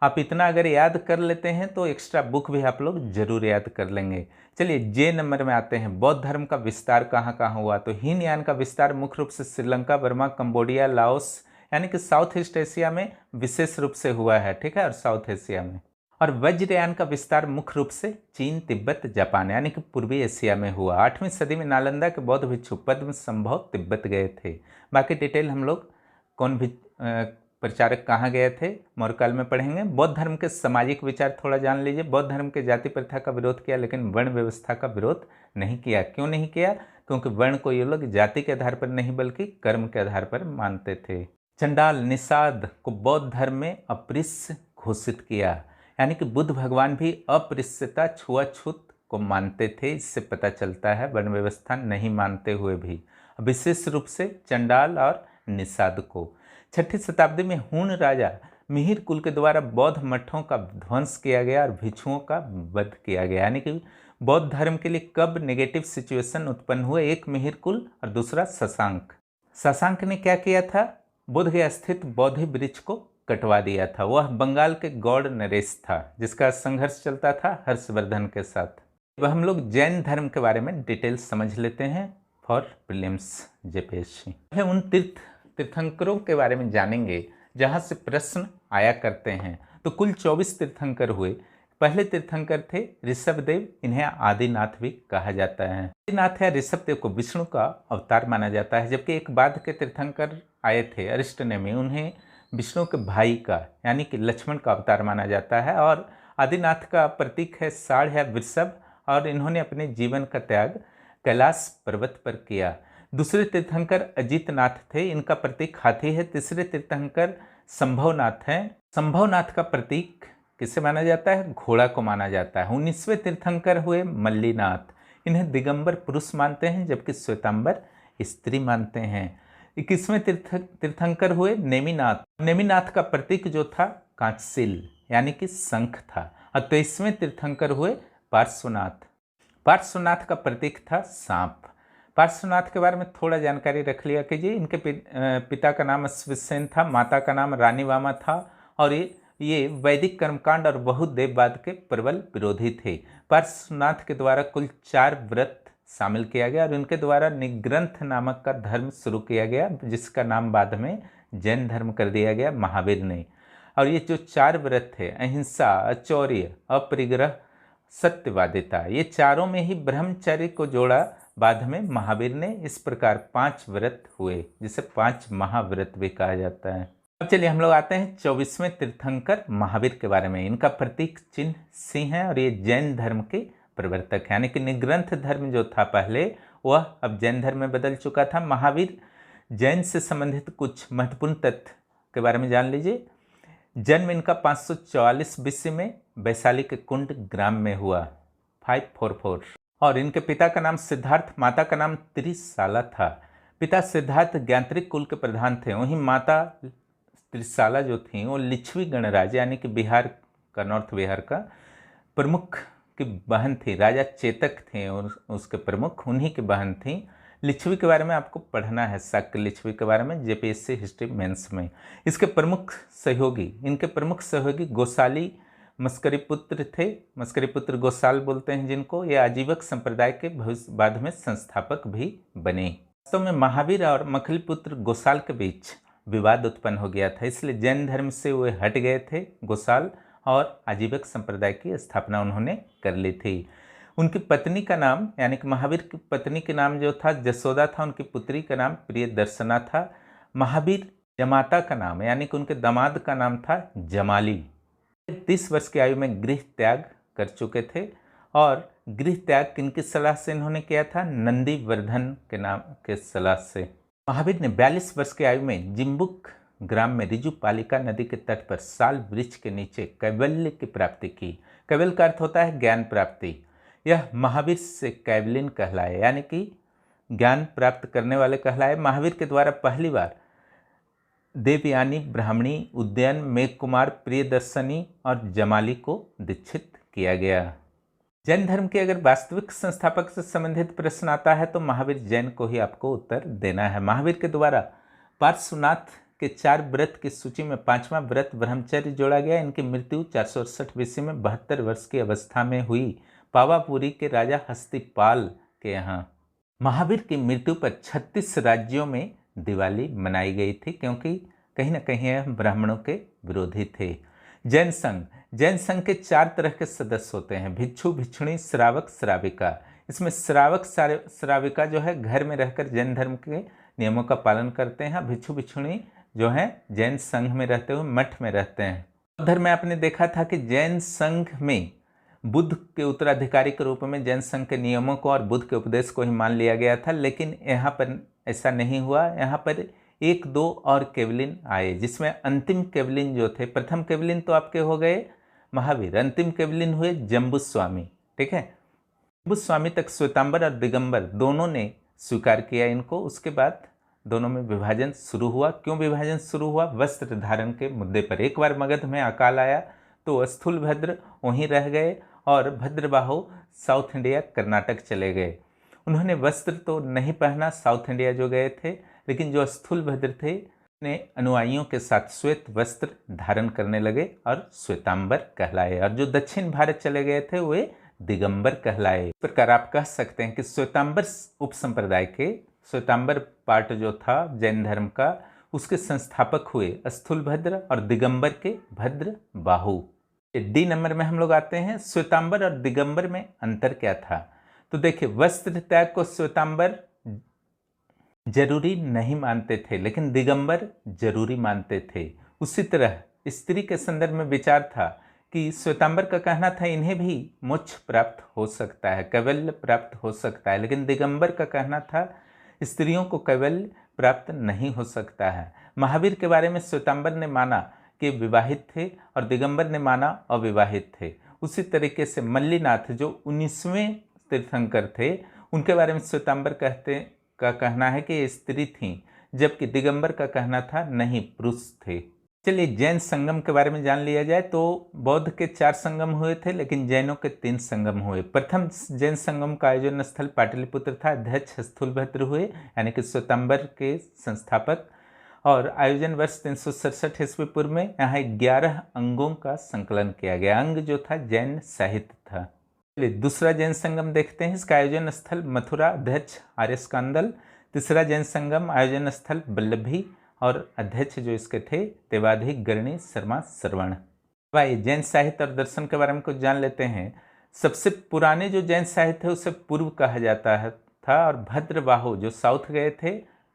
आप इतना अगर याद कर लेते हैं तो एक्स्ट्रा बुक भी आप लोग जरूर याद कर लेंगे। चलिए जे नंबर में आते हैं। बौद्ध धर्म का विस्तार कहाँ कहाँ हुआ, तो हीनयान का विस्तार मुख्य रूप से श्रीलंका, बर्मा, कंबोडिया, लाओस यानी कि साउथ ईस्ट एशिया में विशेष रूप से हुआ है। ठीक है, और साउथ एशिया में। और वज्रयान का विस्तार मुख्य रूप से चीन, तिब्बत, जापान यानी कि पूर्वी एशिया में हुआ। 8वीं सदी में नालंदा के बौद्ध भिक्षु पद्म संभव तिब्बत गए थे। बाकी डिटेल हम लोग कौन भी प्रचारक कहाँ गए थे मौर्यकाल में पढ़ेंगे। बौद्ध धर्म के सामाजिक विचार थोड़ा जान लीजिए। बौद्ध धर्म के जाति प्रथा का विरोध किया लेकिन वर्ण व्यवस्था का विरोध नहीं किया। क्यों नहीं किया? क्योंकि वर्ण को ये लोग जाति के आधार पर नहीं बल्कि कर्म के आधार पर मानते थे। चंडाल, निषाद को बौद्ध धर्म में अपृश्य घोषित किया, यानी कि बुद्ध भगवान भी अपृश्यता, छुआछूत को मानते थे। इससे पता चलता है वर्ण व्यवस्था नहीं मानते हुए भी, विशेष रूप से चंडाल और निषाद को। 6ठी शताब्दी में हूण राजा मिहिर कुल के द्वारा बौद्ध मठों का ध्वंस किया गया और भिक्षुओं का वध किया गया। यानी कि बौद्ध धर्म के लिए कब नेगेटिव सिचुएशन उत्पन्न हुए, एक मिहिर कुल और दूसरा शशांक। शशांक ने क्या किया था? बोध गया स्थित बौद्धि वृक्ष को कटवा दिया था। वह बंगाल के गौड़ नरेश था जिसका संघर्ष चलता था हर्षवर्धन के साथ। अब हम लोग जैन धर्म के बारे में डिटेल समझ लेते हैं फॉर प्रीलिम्स जेपीएससी। उन तीर्थंकरों के बारे में जानेंगे जहां से प्रश्न आया करते हैं। तो कुल 24 तीर्थंकर हुए। पहले तीर्थंकर थे ऋषभदेव, इन्हें आदिनाथ भी कहा जाता है। आदिनाथ या ऋषभदेव को विष्णु का अवतार माना जाता है, जबकि एक बाद के तीर्थंकर आए थे अरिष्टनेमि, उन्हें विष्णु के भाई का यानी कि लक्ष्मण का अवतार माना जाता है। और आदिनाथ का प्रतीक है साढ़ या वृषभ, और इन्होंने अपने जीवन का त्याग कैलाश पर्वत पर किया। दूसरे तीर्थंकर अजितनाथ थे, इनका प्रतीक हाथी है। तीसरे तीर्थंकर संभवनाथ हैं। संभवनाथ का प्रतीक किसे माना जाता है? घोड़ा को माना जाता है। 19वें तीर्थंकर हुए मल्लीनाथ, इन्हें दिगंबर पुरुष मानते हैं जबकि श्वेतांबर स्त्री मानते हैं। 21वें तीर्थंकर हुए नेमिनाथ। नेमिनाथ का प्रतीक जो था कांचशील यानी कि शंख था। और 23वें तीर्थंकर हुए पार्श्वनाथ। पार्श्वनाथ का प्रतीक था सांप। पार्श्वनाथ के बारे में थोड़ा जानकारी रख लिया कीजिए। इनके पिता का नाम अश्वसेन था, माता का नाम रानीवामा था, और ये वैदिक कर्मकांड और बहुदेववाद के प्रबल विरोधी थे। पार्श्वनाथ के द्वारा कुल 4 व्रत शामिल किया गया और इनके द्वारा निग्रंथ नामक का धर्म शुरू किया गया, जिसका नाम बाद में जैन धर्म कर दिया गया महावीर ने। और ये जो 4 व्रत थे, अहिंसा, अचौर्य, अपरिग्रह, सत्यवादिता, ये चारों में ही ब्रह्मचर्य को जोड़ा बाद में महावीर ने। इस प्रकार 5 व्रत हुए, जिसे 5 महाव्रत भी कहा जाता है। अब चलिए हम लोग आते हैं 24वें तीर्थंकर महावीर के बारे में। इनका प्रतीक चिन्ह सिंह है और ये जैन धर्म के प्रवर्तक हैं, यानी कि निग्रंथ धर्म जो था पहले वह अब जैन धर्म में बदल चुका था। महावीर जैन से संबंधित कुछ महत्वपूर्ण तथ्य के बारे में जान लीजिए। जन्म इनका 544 BC में वैशाली के कुंड ग्राम में हुआ, 544। और इनके पिता का नाम सिद्धार्थ, माता का नाम त्रिशाला था। पिता सिद्धार्थ ज्ञात्रिक कुल के प्रधान थे, वहीं माता त्रिशाला जो थी वो लिच्छवी गणराज यानी कि बिहार का, नॉर्थ बिहार का प्रमुख की बहन थी। राजा चेतक थे और उसके प्रमुख, उन्हीं की बहन थी। लिच्छवी के बारे में आपको पढ़ना है, शाक्य लिच्छवी के बारे में जेपीएससी हिस्ट्री मेंस में। इनके प्रमुख सहयोगी गोसाली मस्करीपुत्र थे। मस्करीपुत्र गोसाल बोलते हैं जिनको। ये आजीवक संप्रदाय के भविष्य बाद में संस्थापक भी बने। वास्तव में महावीर और मखलीपुत्र गोसाल के बीच विवाद उत्पन्न हो गया था, इसलिए जैन धर्म से वे हट गए थे गोसाल, और आजीवक संप्रदाय की स्थापना उन्होंने कर ली थी। उनकी पत्नी का नाम यानी कि महावीर की पत्नी के नाम जो था जसोदा था, उनकी पुत्री का नाम प्रियदर्शना था। महावीर जमाता का नाम यानी कि उनके दामाद का नाम था जमाली। 30 वर्ष की आयु में गृह त्याग कर चुके थे, और गृह त्याग किनकी सलाह से इन्होंने किया था? नंदीवर्धन के नाम के सलाह से। महावीर ने 42 वर्ष की आयु में जिम्बुक ग्राम में रिजुपालिका नदी के तट पर साल वृक्ष के नीचे कैवल्य की प्राप्ति की। कैवल्य का अर्थ होता है ज्ञान प्राप्ति। यह महावीर से कैवलिन कहलाए यानी कि ज्ञान प्राप्त करने वाले कहलाए। महावीर के द्वारा पहली बार देवयानी, ब्राह्मणी, उद्यन, मेघकुमार, प्रियदर्शनी और जमाली को दीक्षित किया गया। जैन धर्म के अगर वास्तविक संस्थापक से संबंधित प्रश्न आता है तो महावीर जैन को ही आपको उत्तर देना है। महावीर के द्वारा पार्श्वनाथ के 4 व्रत की सूची में 5वां व्रत ब्रह्मचर्य जोड़ा गया। इनकी मृत्यु 468 BC में 72 वर्ष की अवस्था में हुई, पावापुरी के राजा हस्तिपाल के यहाँ। महावीर की मृत्यु पर 36 राज्यों में दिवाली मनाई गई थी, क्योंकि कहीं ना कहीं यह ब्राह्मणों के विरोधी थे। जैन संघ के 4 तरह के सदस्य होते हैं, भिक्षु, भिक्षुणी, श्रावक, श्राविका। इसमें श्रावक श्राविका जो है घर में रहकर जैन धर्म के नियमों का पालन करते हैं। भिक्षु भिक्षुणी जो है जैन संघ में रहते हुए मठ में रहते हैं। उधर में आपने देखा था कि जैन संघ में बुद्ध के उत्तराधिकारी के रूप में जैन संघ के नियमों को और बुद्ध के उपदेश को ही मान लिया गया था, लेकिन यहाँ पर ऐसा नहीं हुआ। यहाँ पर 1-2 और केवलिन आए, जिसमें अंतिम केवलिन जो थे, प्रथम केवलिन तो आपके हो गए महावीर, अंतिम केवलिन हुए जम्बूस्वामी। ठीक है, जम्बूस्वामी तक श्वेतांबर और दिगंबर दोनों ने स्वीकार किया इनको। उसके बाद दोनों में विभाजन शुरू हुआ। क्यों विभाजन शुरू हुआ? वस्त्र धारण के मुद्दे पर। एक बार मगध में अकाल आया तो स्थूलभद्र वहीं रह गए और भद्रबाहु साउथ इंडिया कर्नाटक चले गए। उन्होंने वस्त्र तो नहीं पहना साउथ इंडिया जो गए थे, लेकिन जो स्थूलभद्र थे ने अनुयायियों के साथ श्वेत वस्त्र धारण करने लगे और श्वेतांबर कहलाए, और जो दक्षिण भारत चले गए थे वे दिगंबर कहलाए। इस प्रकार आप कह सकते हैं कि श्वेतांबर उपसंप्रदाय के श्वेतांबर पार्ट जो था जैन धर्म का, उसके संस्थापक हुए स्थूलभद्र और दिगंबर के भद्रबाहु। डी नंबर में हम लोग आते हैं, श्वेतांबर और दिगंबर में अंतर क्या था। तो देखिए, वस्त्र त्याग को श्वेतांबर जरूरी नहीं मानते थे, लेकिन दिगंबर जरूरी मानते थे। उसी तरह स्त्री के संदर्भ में विचार था कि श्वेतांबर का कहना था इन्हें भी मोक्ष प्राप्त हो सकता है, कैवल्य प्राप्त हो सकता है, लेकिन दिगंबर का कहना था स्त्रियों को कैवल्य प्राप्त नहीं हो सकता है। महावीर के बारे में श्वेतांबर ने माना कि विवाहित थे और दिगंबर ने माना अविवाहित थे। उसी तरीके से मल्लीनाथ जो 19वें तीर्थंकर थे, उनके बारे में श्वेतांबर का कहना है कि ये स्त्री थीं, जबकि दिगंबर का कहना था नहीं, पुरुष थे। चलिए जैन संगम के बारे में जान लिया जाए। तो बौद्ध के 4 संगम हुए थे, लेकिन जैनों के 3 संगम हुए। प्रथम जैन संगम का आयोजन स्थल पाटलिपुत्र था। अध्यक्ष स्थूलभद्र हुए, यानी कि श्वेतांबर के संस्थापक, और आयोजन वर्ष 367 ईस्वी पूर्व में। यहाँ 11 अंगों का संकलन किया गया। अंग जो था जैन साहित्य था। चलिए दूसरा जैन संगम देखते हैं। इसका आयोजन स्थल मथुरा, अध्यक्ष आर्य स्कांदल। तीसरा जैन संगम आयोजन स्थल वल्लभी, और अध्यक्ष जो इसके थे देवाधिक गणेय शर्मा श्रवण। भाई जैन साहित्य और दर्शन के बारे में कुछ जान लेते हैं। सबसे पुराने जो जैन साहित्य है उसे पूर्व कहा जाता था, और भद्रबाहु जो साउथ गए थे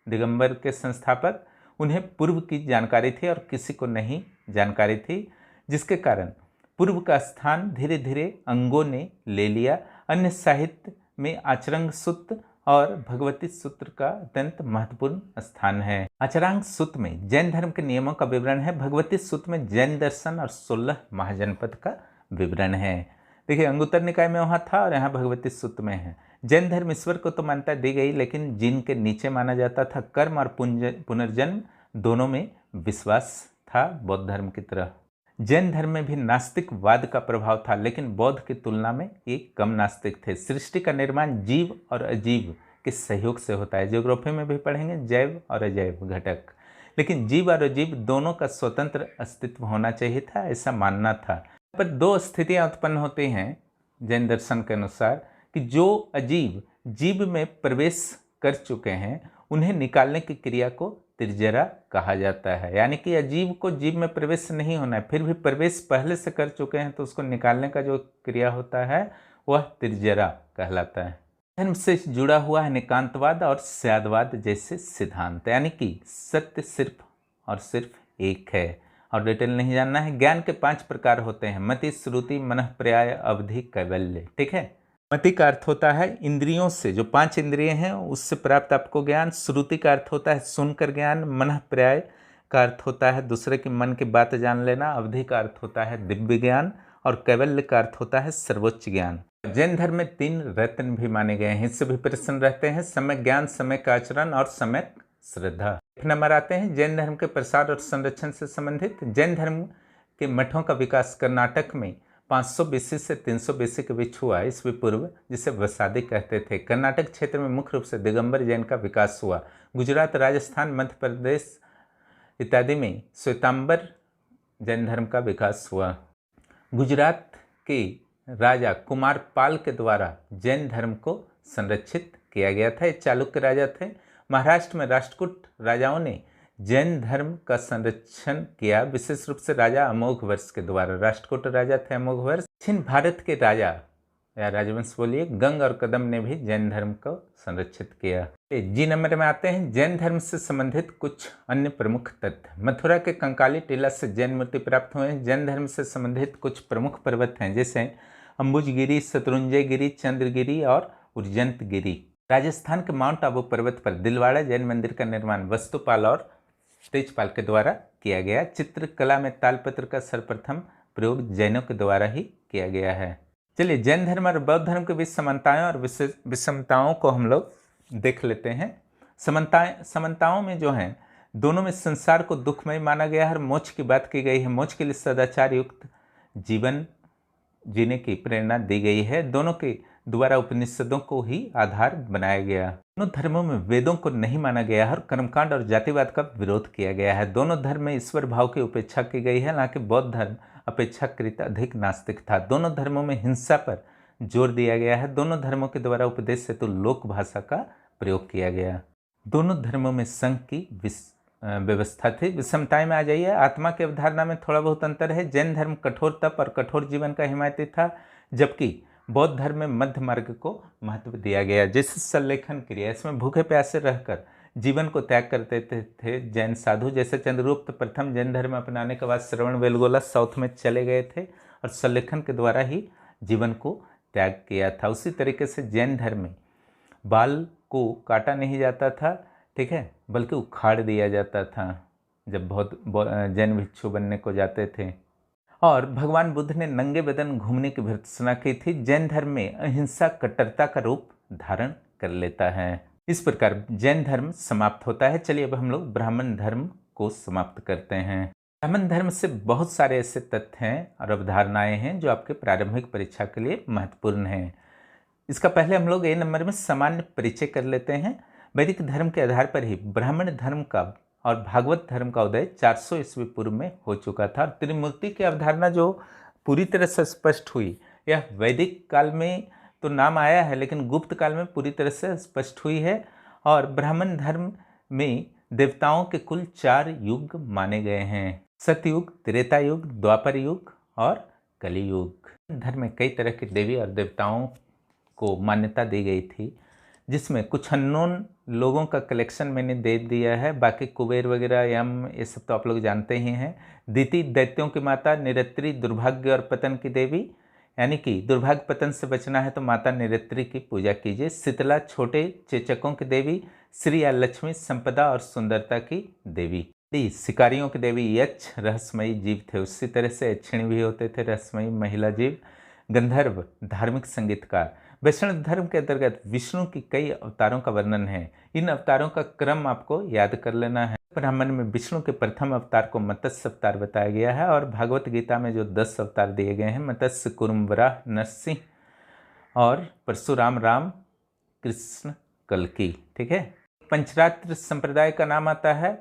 दिगंबर के संस्थापक, उन्हें पूर्व की जानकारी थी और किसी को नहीं जानकारी थी, जिसके कारण पूर्व का स्थान धीरे धीरे अंगों ने ले लिया। अन्य साहित्य में आचरंग सूत्र और भगवती सूत्र का अत्यंत महत्वपूर्ण स्थान है। आचरांग सूत्र में जैन धर्म के नियमों का विवरण है। भगवती सूत्र में जैन दर्शन और 16 महाजनपद का विवरण है। देखिए अंगुत्तर निकाय में वहाँ था और यहाँ भगवती सूत्र में है। जैन धर्म ईश्वर को तो मान्यता दी गई, लेकिन जिन के नीचे माना जाता था। कर्म और पुनर्जन्म दोनों में विश्वास था बौद्ध धर्म की तरह। जैन धर्म में भी नास्तिकवाद का प्रभाव था, लेकिन बौद्ध की तुलना में ये कम नास्तिक थे। सृष्टि का निर्माण जीव और अजीव के सहयोग से होता है। ज्योग्राफी में भी पढ़ेंगे जैव और अजैव घटक, लेकिन जीव और अजीव दोनों का स्वतंत्र अस्तित्व होना चाहिए था, ऐसा मानना था। पर 2 स्थितियां उत्पन्न होती हैं जैन दर्शन के अनुसार कि जो अजीव जीव में प्रवेश कर चुके हैं उन्हें निकालने की क्रिया को तिर्जरा कहा जाता है। यानी कि अजीव को जीव में प्रवेश नहीं होना है, फिर भी प्रवेश पहले से कर चुके हैं तो उसको निकालने का जो क्रिया होता है वह तिर्जरा कहलाता है। धर्म से जुड़ा हुआ है निकांतवाद और स्यादवाद जैसे सिद्धांत, यानी कि सत्य सिर्फ और सिर्फ एक है। और डिटेल नहीं जानना है। ज्ञान के 5 प्रकार होते हैं, मति, श्रुति, मनःपर्याय, अवधि, कैवल्य। ठीक है। मति का अर्थ होता है इंद्रियों से, जो 5 इंद्रिय हैं उससे प्राप्त आपको ज्ञान। श्रुति का अर्थ होता है सुनकर ज्ञान। मनःपर्याय का अर्थ होता है दूसरे के मन की बात जान लेना। अवधि का अर्थ होता है दिव्य ज्ञान, और कैवल्य का अर्थ होता है सर्वोच्च ज्ञान। जैन धर्म में 3 रत्न भी माने गए हैं, इससे भी प्रश्न रहते हैं। सम्यक ज्ञान, सम्यक आचरण और सम्यक श्रद्धा। एक नंबर आते हैं जैन धर्म के प्रसार और संरक्षण से संबंधित। जैन धर्म के मठों का विकास कर्नाटक में 500 BC से 300 BC के बीच हुआ ईस्वी पूर्व, जिसे वसादी कहते थे। कर्नाटक क्षेत्र में मुख्य रूप से दिगंबर जैन का विकास हुआ। गुजरात, राजस्थान, मध्य प्रदेश इत्यादि में श्वेतांबर जैन धर्म का विकास हुआ। गुजरात के राजा कुमारपाल के द्वारा जैन धर्म को संरक्षित किया गया था। ये चालुक्य राजा थे। महाराष्ट्र में राष्ट्रकूट राजाओं ने जैन धर्म का संरक्षण किया, विशेष रूप से राजा अमोघ वर्ष के द्वारा। राष्ट्रकूट राजा थे अमोघ वर्ष। दक्षिण भारत के राजा या राजवंश बोलिए गंग और कदम ने भी जैन धर्म को संरक्षित किया। जी नंबर में आते हैं जैन धर्म से संबंधित कुछ अन्य प्रमुख तथ्य। मथुरा के कंकाली टीला से जैन मूर्ति प्राप्त हुए हैं। जैन धर्म से संबंधित कुछ प्रमुख पर्वत हैं, जैसे अंबुजगिरी, शत्रुंजयगिरी, चंद्रगिरी और उर्जंतगिरी। राजस्थान के माउंट आबू पर्वत पर दिलवाड़ा जैन मंदिर का निर्माण वस्तुपाल और तेजपाल के द्वारा किया गया। चित्रकला में तालपत्र का सर्वप्रथम प्रयोग जैनों के द्वारा ही किया गया है। चलिए जैन धर्म और बौद्ध धर्म के बीच समानताएं और विषमताओं को हम लोग देख लेते हैं। समानताओं में जो हैं, दोनों में संसार को दुखमय माना गया है। मोक्ष की बात की गई है। मोक्ष के लिए सदाचार युक्त जीवन जीने की प्रेरणा दी गई है। दोनों के द्वारा उपनिषदों को ही आधार बनाया गया। दोनों धर्मों में वेदों को नहीं माना गया है और कर्मकांड और जातिवाद का विरोध किया गया है। दोनों धर्म में ईश्वर भाव की उपेक्षा की गई है, हालांकि बौद्ध धर्म अपेक्षाकृत अधिक नास्तिक था। दोनों धर्मों में हिंसा पर जोर दिया गया है। दोनों धर्मों के द्वारा उपदेश हेतु लोक भाषा का प्रयोग किया गया। दोनों धर्मों में संघ की व्यवस्था थी। विषमताएं में आ जाइए। आत्मा की अवधारणा में थोड़ा बहुत अंतर है। जैन धर्म कठोर तप और कठोर जीवन का हिमायती था, जबकि बौद्ध धर्म में मध्य मार्ग को महत्व दिया गया। जैसे संलेखन क्रिया, इसमें भूखे प्यासे रहकर जीवन को त्याग करते थे जैन साधु। जैसे चंद्रगुप्त प्रथम जैन धर्म अपनाने के बाद श्रवण बेलगोला साउथ में चले गए थे और संलेखन के द्वारा ही जीवन को त्याग किया था। उसी तरीके से जैन धर्म में बाल को काटा नहीं जाता था, ठीक है, बल्कि उखाड़ दिया जाता था जब बहुत जैन भिक्षु बनने को जाते थे। और भगवान बुद्ध ने नंगे बदन घूमने की भर्त्सना की थी। जैन धर्म में अहिंसा कट्टरता का रूप धारण कर लेता है। इस प्रकार जैन धर्म समाप्त होता है। चलिए अब हम लोग ब्राह्मण धर्म को समाप्त करते हैं। ब्राह्मण धर्म से बहुत सारे ऐसे तथ्य हैं और अवधारणाएं हैं जो आपके प्रारंभिक परीक्षा के लिए महत्वपूर्ण हैं। इसका पहले हम लोग ए नंबर में सामान्य परिचय कर लेते हैं। वैदिक धर्म के आधार पर ही ब्राह्मण धर्म का और भागवत धर्म का उदय 400 ईस्वी पूर्व में हो चुका था। त्रिमूर्ति की अवधारणा जो पूरी तरह से स्पष्ट हुई, यह वैदिक काल में तो नाम आया है, लेकिन गुप्त काल में पूरी तरह से स्पष्ट हुई है। और ब्राह्मण धर्म में देवताओं के कुल 4 युग माने गए हैं: सतयुग, त्रेता युग, द्वापर युग और कलियुग। धर्म में कई तरह के देवी और देवताओं को मान्यता दी गई थी, जिसमें कुछ अननोन लोगों का कलेक्शन मैंने दे दिया है। बाकी कुबेर वगैरह, यम, ये सब तो आप लोग जानते ही हैं। दिति दैत्यों की माता, निरत्री दुर्भाग्य और पतन की देवी, यानी कि दुर्भाग्य पतन से बचना है तो माता निरत्री की पूजा कीजिए। शीतला छोटे चेचकों की देवी, श्री या लक्ष्मी संपदा और सुंदरता की देवी। शिकारियों की देवी यक्ष रहस्यमयी जीव थे, उसी तरह से यक्षिणी भी होते थे रहस्यमयी महिला जीव। गंधर्व धार्मिक संगीतकार। वैष्णव धर्म के अंतर्गत विष्णु की कई अवतारों का वर्णन है। इन अवतारों का क्रम आपको याद कर लेना है। ब्राह्मण में विष्णु के प्रथम अवतार को मत्स्य अवतार बताया गया है और भागवत गीता में जो 10 अवतार दिए गए हैं, मत्स्य, कूर्म, वराह, नरसिंह और परशुराम, राम, कृष्ण, कल्कि, ठीक है। पंचरात्र संप्रदाय का नाम आता है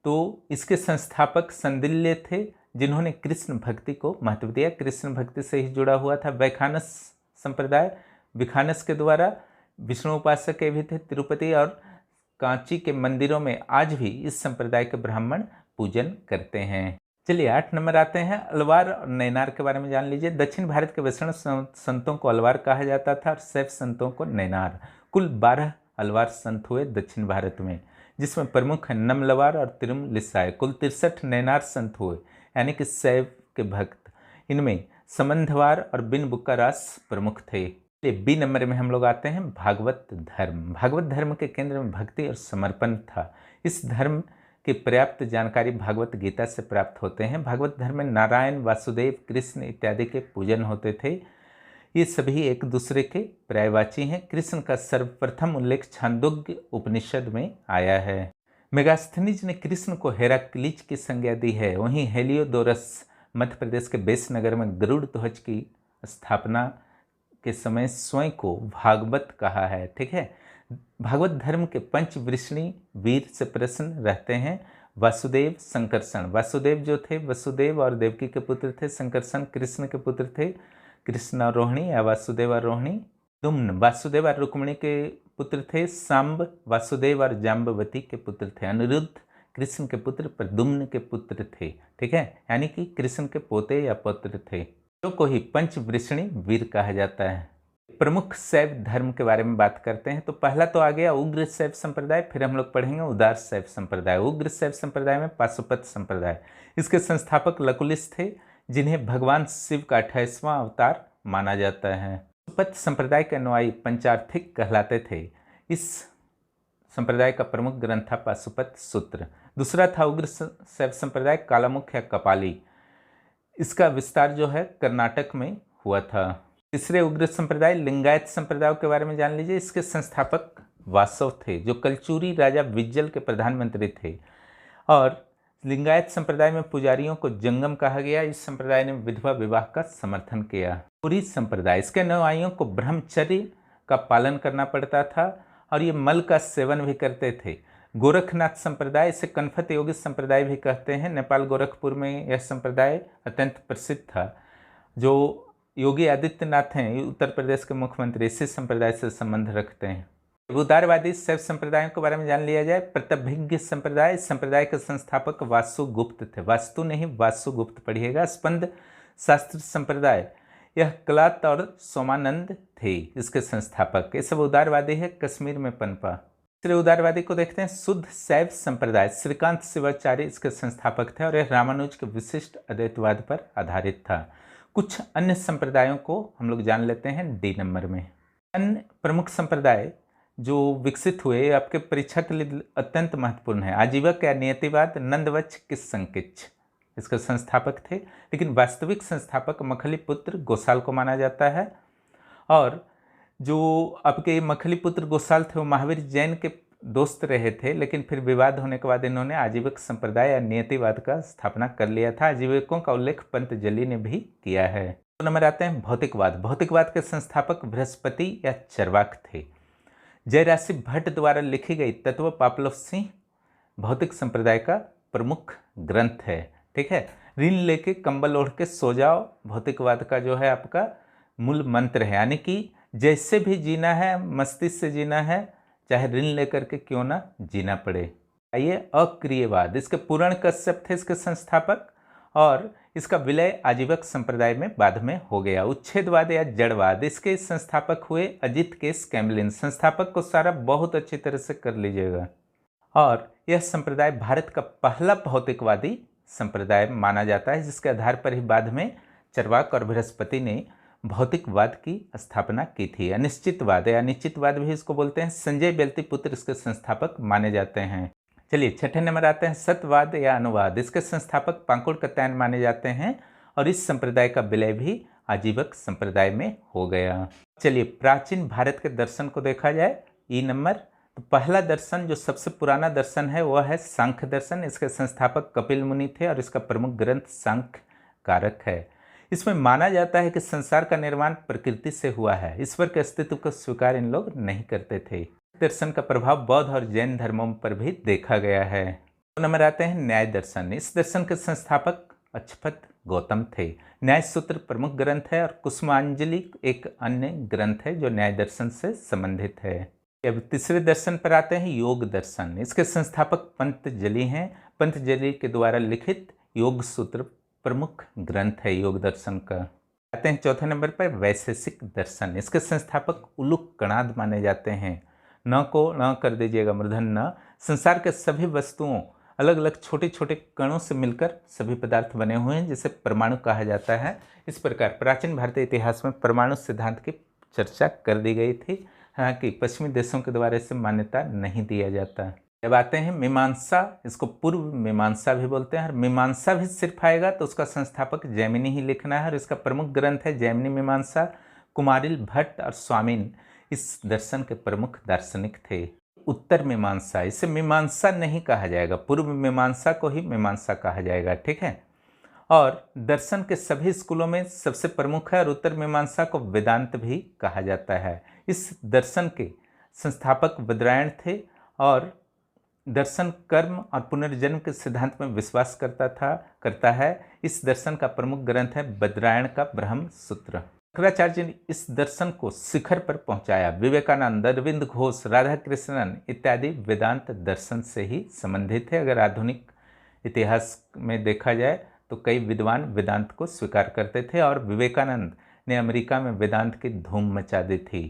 तो इसके संस्थापक संदिल्य थे, जिन्होंने कृष्ण भक्ति को महत्व दिया, कृष्ण भक्ति से ही जुड़ा हुआ था। वैखानस संप्रदाय, विखानस के द्वारा विष्णु उपासक भी थे। तिरुपति और कांची के मंदिरों में आज भी इस संप्रदाय के ब्राह्मण पूजन करते हैं। चलिए 8 नंबर आते हैं। अलवार और नैनार के बारे में जान लीजिए। दक्षिण भारत के वैष्णव संतों को अलवार कहा जाता था और शैव संतों को नैनार। कुल 12 अलवार संत हुए दक्षिण भारत में, जिसमें प्रमुख है नमलवार और तिरुमलिसाय। कुल 63 नैनार संत हुए, यानी कि शैव के भक्त। इनमें संबंधवार और बिन बुक्कारास प्रमुख थे। बी नंबर में हम लोग आते हैं भागवत धर्म। भागवत धर्म के केंद्र में भक्ति और समर्पण था। इस धर्म की पर्याप्त जानकारी भागवत गीता से प्राप्त होते हैं। भागवत धर्म में नारायण, वासुदेव, कृष्ण इत्यादि के पूजन होते थे। ये सभी एक दूसरे के पर्यायवाची हैं। कृष्ण का सर्वप्रथम उल्लेख छांदोग्य उपनिषद में आया है। मेगास्थनीज ने कृष्ण को हेराक्लीज की संज्ञा दी है। वहीं हेलियोडोरस मध्य प्रदेश के बेस नगर में गरुड़ ध्वज की स्थापना के समय स्वयं को भागवत कहा है, ठीक है। भागवत धर्म के पंचवृष्णी वीर से प्रसन्न रहते हैं। वासुदेव, संकर्षण। वासुदेव जो थे वसुदेव और देवकी के पुत्र थे। संकर्षण कृष्ण के पुत्र थे, कृष्ण और रोहिणी या वासुदेव और रोहिणी। दुम्न वासुदेव और रुक्मिणी के पुत्र थे। सांब वासुदेव और जाम्बवती के पुत्र थे। अनिरुद्ध कृष्ण के पुत्र प्रद्युम्न के पुत्र थे, ठीक है, यानी कि कृष्ण के पोते या पुत्र थे, जो को ही पंचवृष्णी वीर कहा जाता है। प्रमुख शैव धर्म के बारे में बात करते हैं तो पहला तो आ गया उग्र शैव संप्रदाय, फिर हम लोग पढ़ेंगे उदार शैव संप्रदाय। उग्र शैव संप्रदाय में पाशुपत संप्रदाय, इसके संस्थापक लकुलिस थे, जिन्हें भगवान शिव का 28वां अवतार माना जाता है। पाशुपत संप्रदाय के अनुयायी पंचार्थिक कहलाते थे। इस संप्रदाय का प्रमुख ग्रंथ था पाशुपत सूत्र। दूसरा था उग्र शैव संप्रदाय, कालामुख या कपाली। इसका विस्तार जो है कर्नाटक में हुआ था। तीसरे उग्र संप्रदाय लिंगायत संप्रदाय के बारे में जान लीजिए। इसके संस्थापक वासव थे, जो कलचुरी राजा विज्जल के प्रधानमंत्री थे। और लिंगायत संप्रदाय में पुजारियों को जंगम कहा गया। इस संप्रदाय ने विधवा विवाह का समर्थन किया। पुरी संप्रदाय, इसके अनुयायियों को ब्रह्मचर्य का पालन करना पड़ता था और ये मल का सेवन भी करते थे। गोरखनाथ संप्रदाय, इसे कनफत योगी संप्रदाय भी कहते हैं। नेपाल गोरखपुर में यह संप्रदाय अत्यंत प्रसिद्ध था। जो योगी आदित्यनाथ हैं उत्तर प्रदेश के मुख्यमंत्री, इसी संप्रदाय से संबंध रखते हैं। उदारवादी शैव संप्रदायों के बारे में जान लिया जाए। प्रत्यभिज्ञ संप्रदाय, इस संप्रदाय के संस्थापक वासुगुप्त थे। वास्तु नहीं, वासुगुप्त पढ़िएगा। स्पंद शास्त्र संप्रदाय, यह कलात और सोमानंद थे इसके संस्थापक। ये सब उदारवादी है, कश्मीर में पनपा। तीसरे उदारवादी को देखते हैं, शुद्ध शैव संप्रदाय, श्रीकांत शिवाचार्य इसके संस्थापक थे और यह रामानुज के विशिष्ट अद्वैतवाद पर आधारित था। कुछ अन्य संप्रदायों को हम लोग जान लेते हैं डी नंबर में। अन्य प्रमुख संप्रदाय जो विकसित हुए आपके परीक्षा के लिए अत्यंत महत्वपूर्ण है। आजीवक या नियतिवाद, नंदवच किस्संकिच इसके संस्थापक थे, लेकिन वास्तविक संस्थापक मखलीपुत्र गोसाल को माना जाता है। और जो आपके मखलीपुत्र गोसाल थे वो महावीर जैन के दोस्त रहे थे, लेकिन फिर विवाद होने के बाद इन्होंने आजीवक संप्रदाय या नियतिवाद का स्थापना कर लिया था। आजीवकों का उल्लेख पंतजलि ने भी किया है। तो नंबर आते हैं भौतिकवाद। भौतिकवाद के संस्थापक बृहस्पति या चरवाक थे। जयराशि भट्ट द्वारा लिखी गई तत्व पापलोसी भौतिक संप्रदाय का प्रमुख ग्रंथ है। ठीक है, ऋण लेके कंबल ओढ़ के सो जाओ भौतिकवाद का जो है आपका मूल मंत्र है। यानी कि जैसे भी जीना है, मस्ती से जीना है, चाहे ऋण लेकर के क्यों ना जीना पड़े। आइए अक्रियवाद, इसके पूर्ण कश्यप थे इसके संस्थापक और इसका विलय आजीवक संप्रदाय में बाद में हो गया। उच्छेदवाद या जड़वाद, इसके संस्थापक हुए अजित केस कैमलिन। संस्थापक को सारा बहुत अच्छी तरह से कर लीजिएगा। और यह संप्रदाय भारत का पहला भौतिकवादी संप्रदाय माना जाता है, जिसके आधार पर ही बाद में चरवाक और बृहस्पति ने भौतिकवाद की स्थापना की थी। अनिश्चितवाद या अनिश्चितवाद भी इसको बोलते हैं। संजय बेल्तीपुत्र इसके संस्थापक माने जाते हैं। चलिए छठे नंबर आते हैं सत्यवाद या अनुवाद। इसके संस्थापक पाकुड़ कत्यायन माने जाते हैं और इस संप्रदाय का विलय भी आजीवक संप्रदाय में हो गया। चलिए प्राचीन भारत के दर्शन को देखा जाए। ई नंबर, तो पहला दर्शन जो सबसे पुराना दर्शन है वह है सांख्य दर्शन। इसके संस्थापक कपिल मुनि थे और इसका प्रमुख ग्रंथ सांख्य कारक है। इसमें माना जाता है कि संसार का निर्माण प्रकृति से हुआ है। ईश्वर के अस्तित्व को स्वीकार इन लोग नहीं करते थे। दर्शन का प्रभाव बौद्ध और जैन धर्मों पर भी देखा गया है। दो नंबर आते हैं न्याय दर्शन। इस दर्शन के संस्थापक अक्षपद गौतम थे। न्याय सूत्र प्रमुख ग्रंथ है और कुसुमांजलि एक अन्य ग्रंथ है जो न्याय दर्शन से संबंधित है। अब तीसरे दर्शन पर आते हैं योग दर्शन। इसके संस्थापक पंतजलि हैं। पंतजलि के द्वारा लिखित योग सूत्र प्रमुख ग्रंथ है योग दर्शन का। आते हैं चौथे नंबर पर वैशेषिक दर्शन। इसके संस्थापक उलूक कणाद माने जाते हैं। न को न कर दीजिएगा मूर्धन न। संसार के सभी वस्तुओं अलग अलग छोटे छोटे कणों से मिलकर सभी पदार्थ बने हुए हैं, जिसे परमाणु कहा जाता है। इस प्रकार प्राचीन भारतीय इतिहास में परमाणु सिद्धांत की चर्चा कर दी गई थी। हालांकि पश्चिमी देशों के द्वारा इसे मान्यता नहीं दिया जाता। जब आते हैं मीमांसा, इसको पूर्व मीमांसा भी बोलते हैं। और मीमांसा भी सिर्फ आएगा तो उसका संस्थापक जैमिनी ही लिखना है और इसका प्रमुख ग्रंथ है जैमिनी मीमांसा। कुमारिल भट्ट और स्वामिन इस दर्शन के प्रमुख दार्शनिक थे। उत्तर मीमांसा, इसे मीमांसा नहीं कहा जाएगा, पूर्व मीमांसा को ही मीमांसा कहा जाएगा। ठीक है, और दर्शन के सभी स्कूलों में सबसे प्रमुख है और उत्तर मीमांसा को वेदांत भी कहा जाता है। इस दर्शन के संस्थापक बद्रायण थे और दर्शन कर्म और पुनर्जन्म के सिद्धांत में विश्वास करता है। इस दर्शन का प्रमुख ग्रंथ है बद्रायण का ब्रह्म सूत्र। शंकराचार्य ने इस दर्शन को शिखर पर पहुंचाया। विवेकानंद, अरविंद घोष, राधा कृष्णन इत्यादि वेदांत दर्शन से ही संबंधित है। अगर आधुनिक इतिहास में देखा जाए तो कई विद्वान वेदांत को स्वीकार करते थे और विवेकानंद ने अमेरिका में वेदांत की धूम मचा दी थी।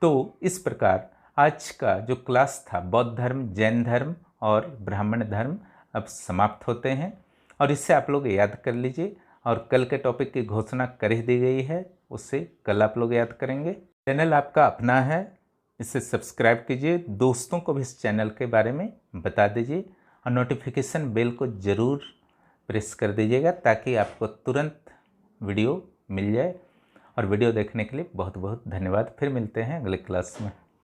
तो इस प्रकार आज का जो क्लास था बौद्ध धर्म, जैन धर्म और ब्राह्मण धर्म अब समाप्त होते हैं और इससे आप लोग याद कर लीजिए। और कल के टॉपिक की घोषणा कर ही दी गई है, उससे कल आप लोग याद करेंगे। चैनल आपका अपना है, इसे सब्सक्राइब कीजिए, दोस्तों को भी इस चैनल के बारे में बता दीजिए और नोटिफिकेशन बेल को ज़रूर प्रेस कर दीजिएगा ताकि आपको तुरंत वीडियो मिल जाए। और वीडियो देखने के लिए बहुत बहुत धन्यवाद। फिर मिलते हैं अगले क्लास में।